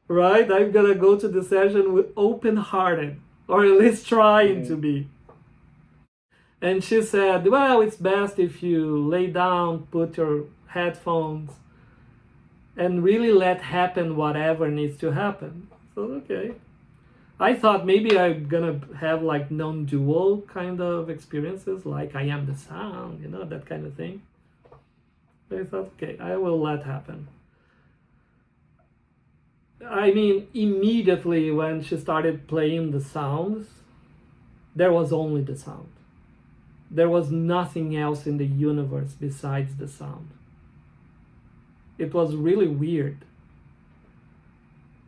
right, I'm gonna go to the session with open-hearted, or at least trying to be. And she said, well, it's best if you lay down, put your headphones, and really let happen whatever needs to happen. So, okay. I thought maybe I'm gonna have like non-dual kind of experiences, like I am the sound, that kind of thing. But I thought, okay, I will let happen. I mean, immediately when she started playing the sounds, there was only the sound. There was nothing else in the universe besides the sound. It was really weird.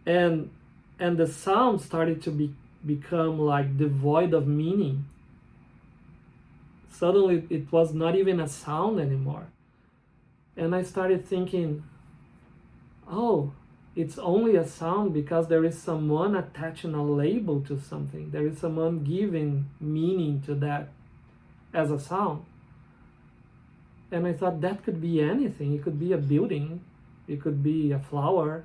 And the sound started to become like devoid of meaning. Suddenly it was not even a sound anymore. And I started thinking, oh, it's only a sound because there is someone attaching a label to something. There is someone giving meaning to that as a sound. And I thought that could be anything. It could be a building. It could be a flower.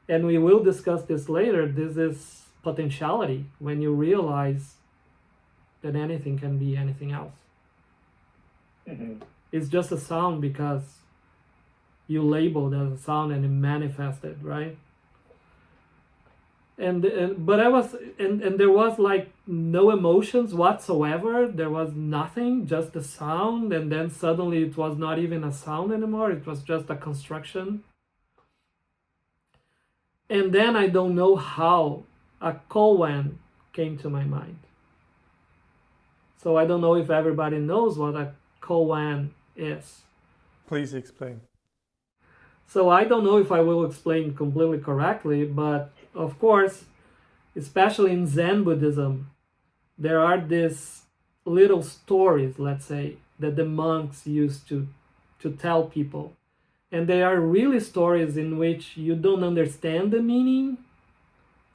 And we will discuss this later. This is potentiality, when you realize that anything can be anything else. Mm-hmm. It's just a sound because you labeled as a sound and it manifested, right? But I was, and there was like no emotions whatsoever. There was nothing, just the sound. And then suddenly it was not even a sound anymore. It was just a construction. And then I don't know how a koan came to my mind. So I don't know if everybody knows what a koan is. Please explain. So I don't know if I will explain completely correctly, but of course, especially in Zen Buddhism, there are these little stories, let's say, that the monks used to tell people. And they are really stories in which you don't understand the meaning.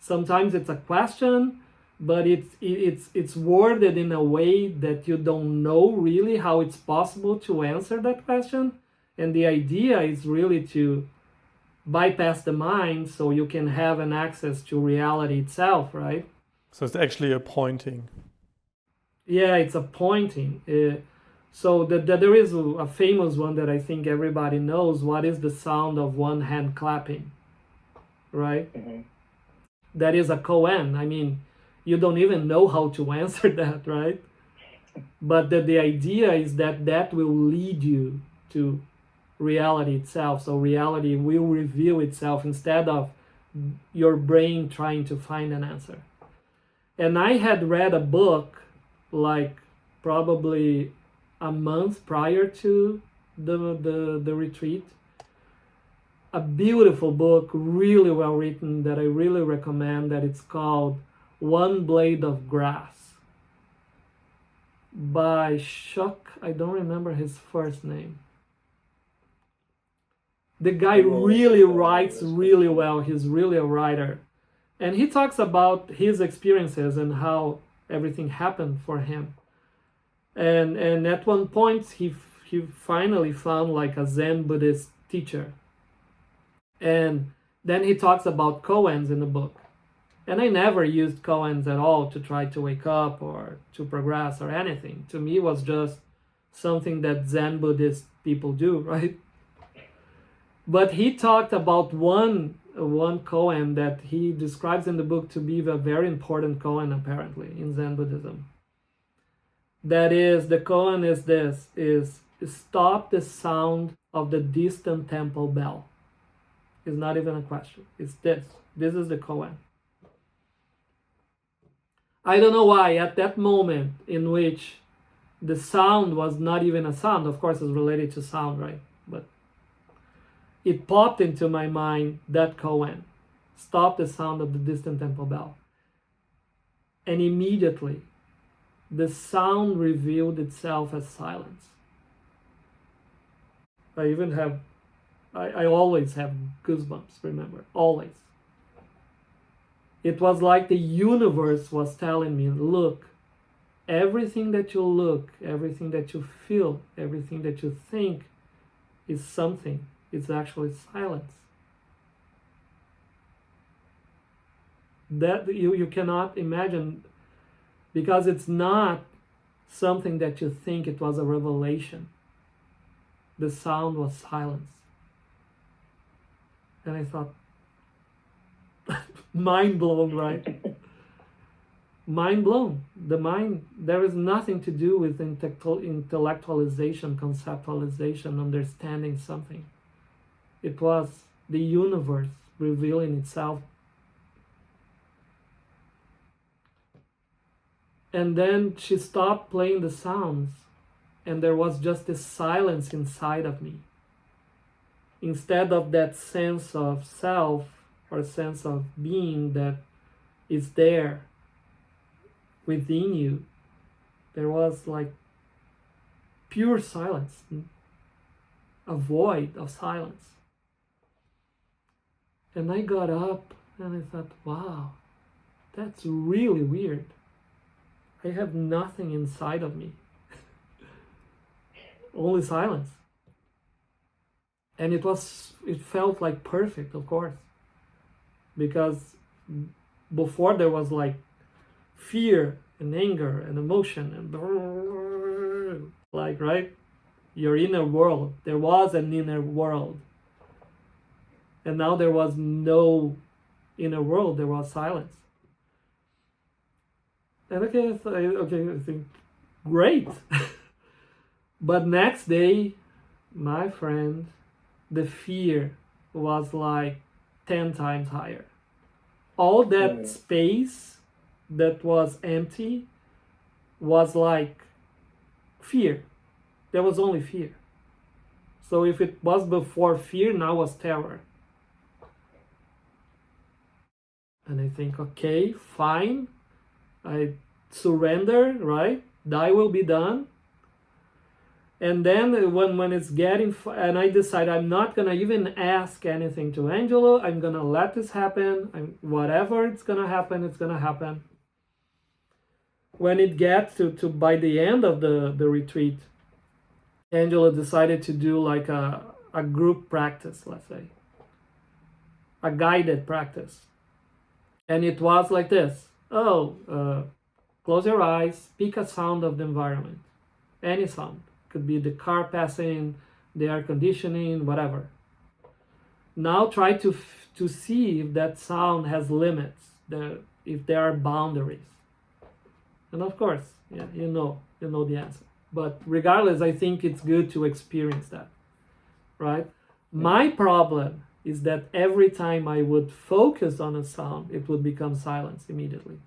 Sometimes it's a question, but it's worded in a way that you don't know really how it's possible to answer that question. And the idea is really to bypass the mind so you can have an access to reality itself, right? So it's actually a pointing. Yeah, it's a pointing. So there is a famous one that I think everybody knows. What is the sound of one hand clapping, right? Mm-hmm. That is a koan. I mean, you don't even know how to answer that, right? But the idea is that will lead you to reality itself. So reality will reveal itself instead of your brain trying to find an answer. And I had read a book like probably a month prior to the retreat. A beautiful book, really well written, that I really recommend, that it's called One Blade of Grass by Shuck. I don't remember his first name. The guy really writes really well. He's really a writer. And he talks about his experiences and how everything happened for him. And at one point, he finally found like a Zen Buddhist teacher. And then he talks about koans in the book. And I never used koans at all to try to wake up or to progress or anything. To me, it was just something that Zen Buddhist people do, right? But he talked about one koan that he describes in the book to be a very important koan, apparently, in Zen Buddhism. That is, the koan is this, is stop the sound of the distant temple bell. It's not even a question. It's this. This is the koan. I don't know why at that moment in which the sound was not even a sound, of course it's related to sound, right? But it popped into my mind that koan. Stop the sound of the distant temple bell. And immediately the sound revealed itself as silence. I always have goosebumps, remember, always. It was like the universe was telling me, look, everything that you look, everything that you feel, everything that you think is something. It's actually silence. That you cannot imagine, because it's not something that you think. It was a revelation. The sound was silence. And I thought, mind blown, right? Mind blown. The mind, there is nothing to do with intellectualization, conceptualization, understanding something. It was the universe revealing itself. And then she stopped playing the sounds, and there was just this silence inside of me. Instead of that sense of self or sense of being that is there within you, there was like pure silence, a void of silence. And I got up and I thought, wow, that's really weird. I have nothing inside of me. Only silence. And it felt like perfect, of course. Because before there was like fear and anger and emotion and like, right? Your inner world. There was an inner world. And now there was no inner world. There was silence. And I think, great. But next day, my friend, the fear was like 10 times higher. All that space that was empty was like fear. There was only fear. So if it was before fear, now was terror. And I think, okay, fine. I surrender, right? Thy will be done. And then when it's getting, and I decide I'm not going to even ask anything to Angelo. I'm going to let this happen. Whatever it's going to happen, it's going to happen. When it gets to by the end of the retreat, Angelo decided to do like a group practice, let's say. A guided practice. And it was like this. Close your eyes, pick a sound of the environment. Any sound. Could be the car passing, the air conditioning, whatever. Now try to see if that sound has limits, if there are boundaries. And of course, yeah, you know the answer. But regardless, I think it's good to experience that, right? My problem is that every time I would focus on a sound, it would become silence immediately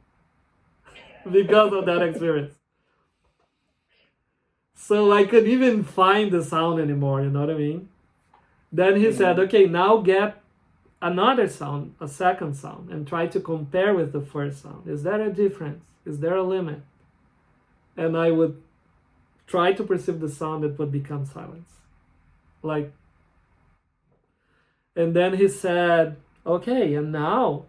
because of that experience. So I couldn't even find the sound anymore, you know what I mean? Then he said, okay, now get another sound, a second sound, and try to compare with the first sound. Is there a difference? Is there a limit? And I would try to perceive the sound that would become silence. And then he said, okay, and now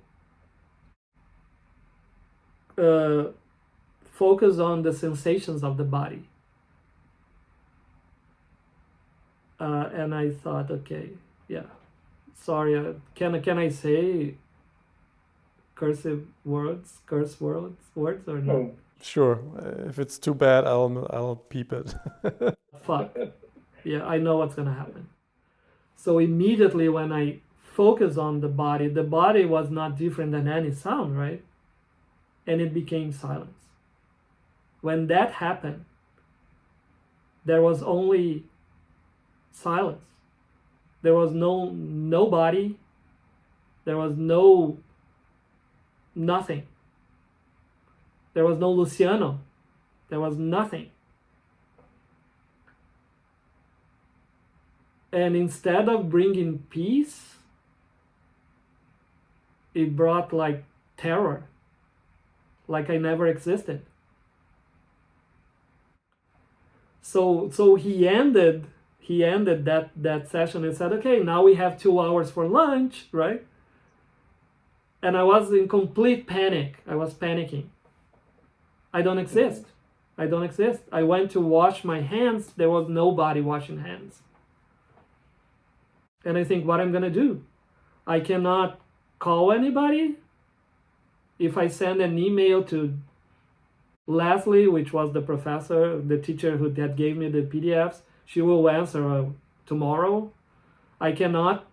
focus on the sensations of the body. And I thought, okay, yeah, sorry, can I say curse words or not? Oh, Sure. If it's too bad, I'll peep it. Fuck. Yeah, I know what's gonna happen. So immediately when I focus on the body was not different than any sound, right? And it became silence. When that happened, there was only silence. There was nobody. There was nothing. There was no Luciano. There was nothing. And instead of bringing peace, it brought like terror, like I never existed. So he ended that session and said, okay, now we have 2 hours for lunch, right? And I was in complete panic. I was panicking. I don't exist. I went to wash my hands. There was nobody washing hands. And I think, what I'm gonna do? I cannot call anybody. If I send an email to Leslie, which was the professor, the teacher that gave me the PDFs, she will answer tomorrow. I cannot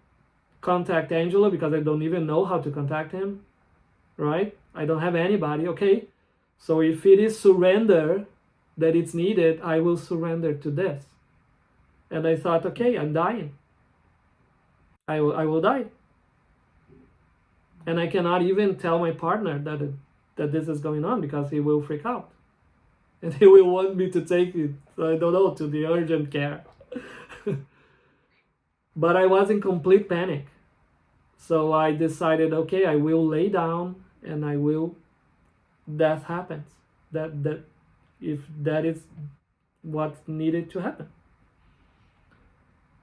contact Angelo because I don't even know how to contact him, right? I don't have anybody, okay? So if it is surrender that it's needed, I will surrender to this. And I thought, okay, I'm dying. I will die. And I cannot even tell my partner that this is going on because he will freak out. And he will want me to take it, I don't know, to the urgent care. But I was in complete panic. So I decided, okay, I will lay down and death happens. That if that is what needed to happen.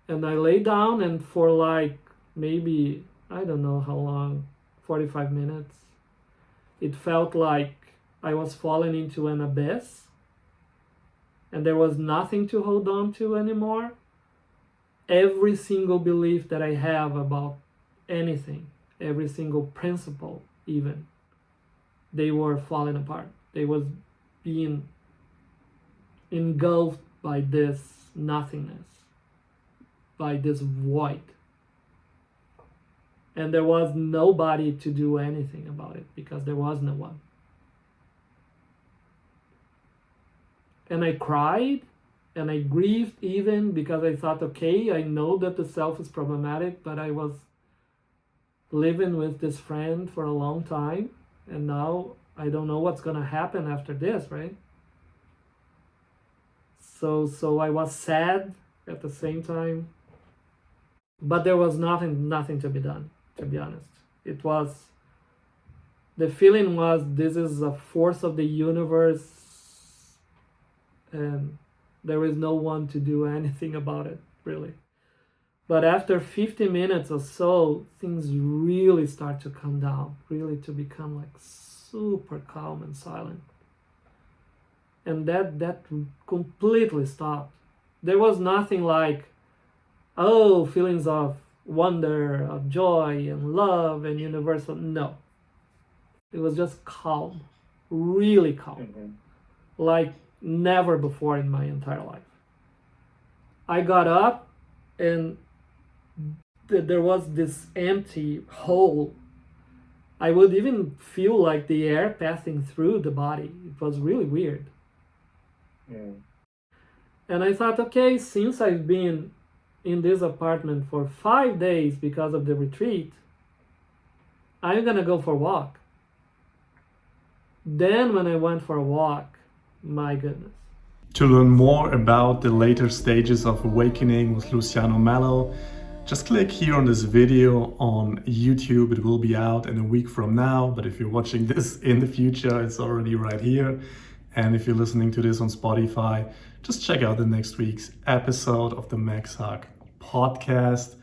And I lay down, and for like maybe, I don't know how long, 45 minutes, it felt like I was falling into an abyss and there was nothing to hold on to anymore. Every single belief that I have about anything, every single principle even, they were falling apart. They was being engulfed by this nothingness, by this void. And there was nobody to do anything about it because there was no one. And I cried and I grieved even because I thought, okay, I know that the self is problematic, but I was living with this friend for a long time and now I don't know what's gonna happen after this, right? So I was sad at the same time, but there was nothing to be done, to be honest. The feeling was, this is a force of the universe and there is no one to do anything about it, really. But after 50 minutes or so, things really start to come down, really to become like super calm and silent. And that completely stopped. There was nothing like, oh, feelings of wonder, of joy and love and universal. No. It was just calm, really calm, like never before in my entire life. I got up and there was this empty hole. I would even feel like the air passing through the body. It was really weird. Yeah. And I thought, okay, since I've been in this apartment for 5 days because of the retreat, I'm gonna go for a walk. Then when I went for a walk, my goodness. To learn more about the later stages of awakening with Luciano Melo, just click here on this video on YouTube. It will be out in a week from now, but if you're watching this in the future, it's already right here. And if you're listening to this on Spotify, just check out the next week's episode of the Max Hack podcast.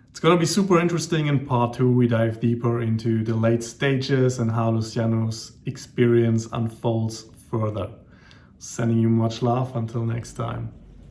It's going to be super interesting. In part 2, we dive deeper into the late stages and how Luciano's experience unfolds further. Sending you much love. Until next time.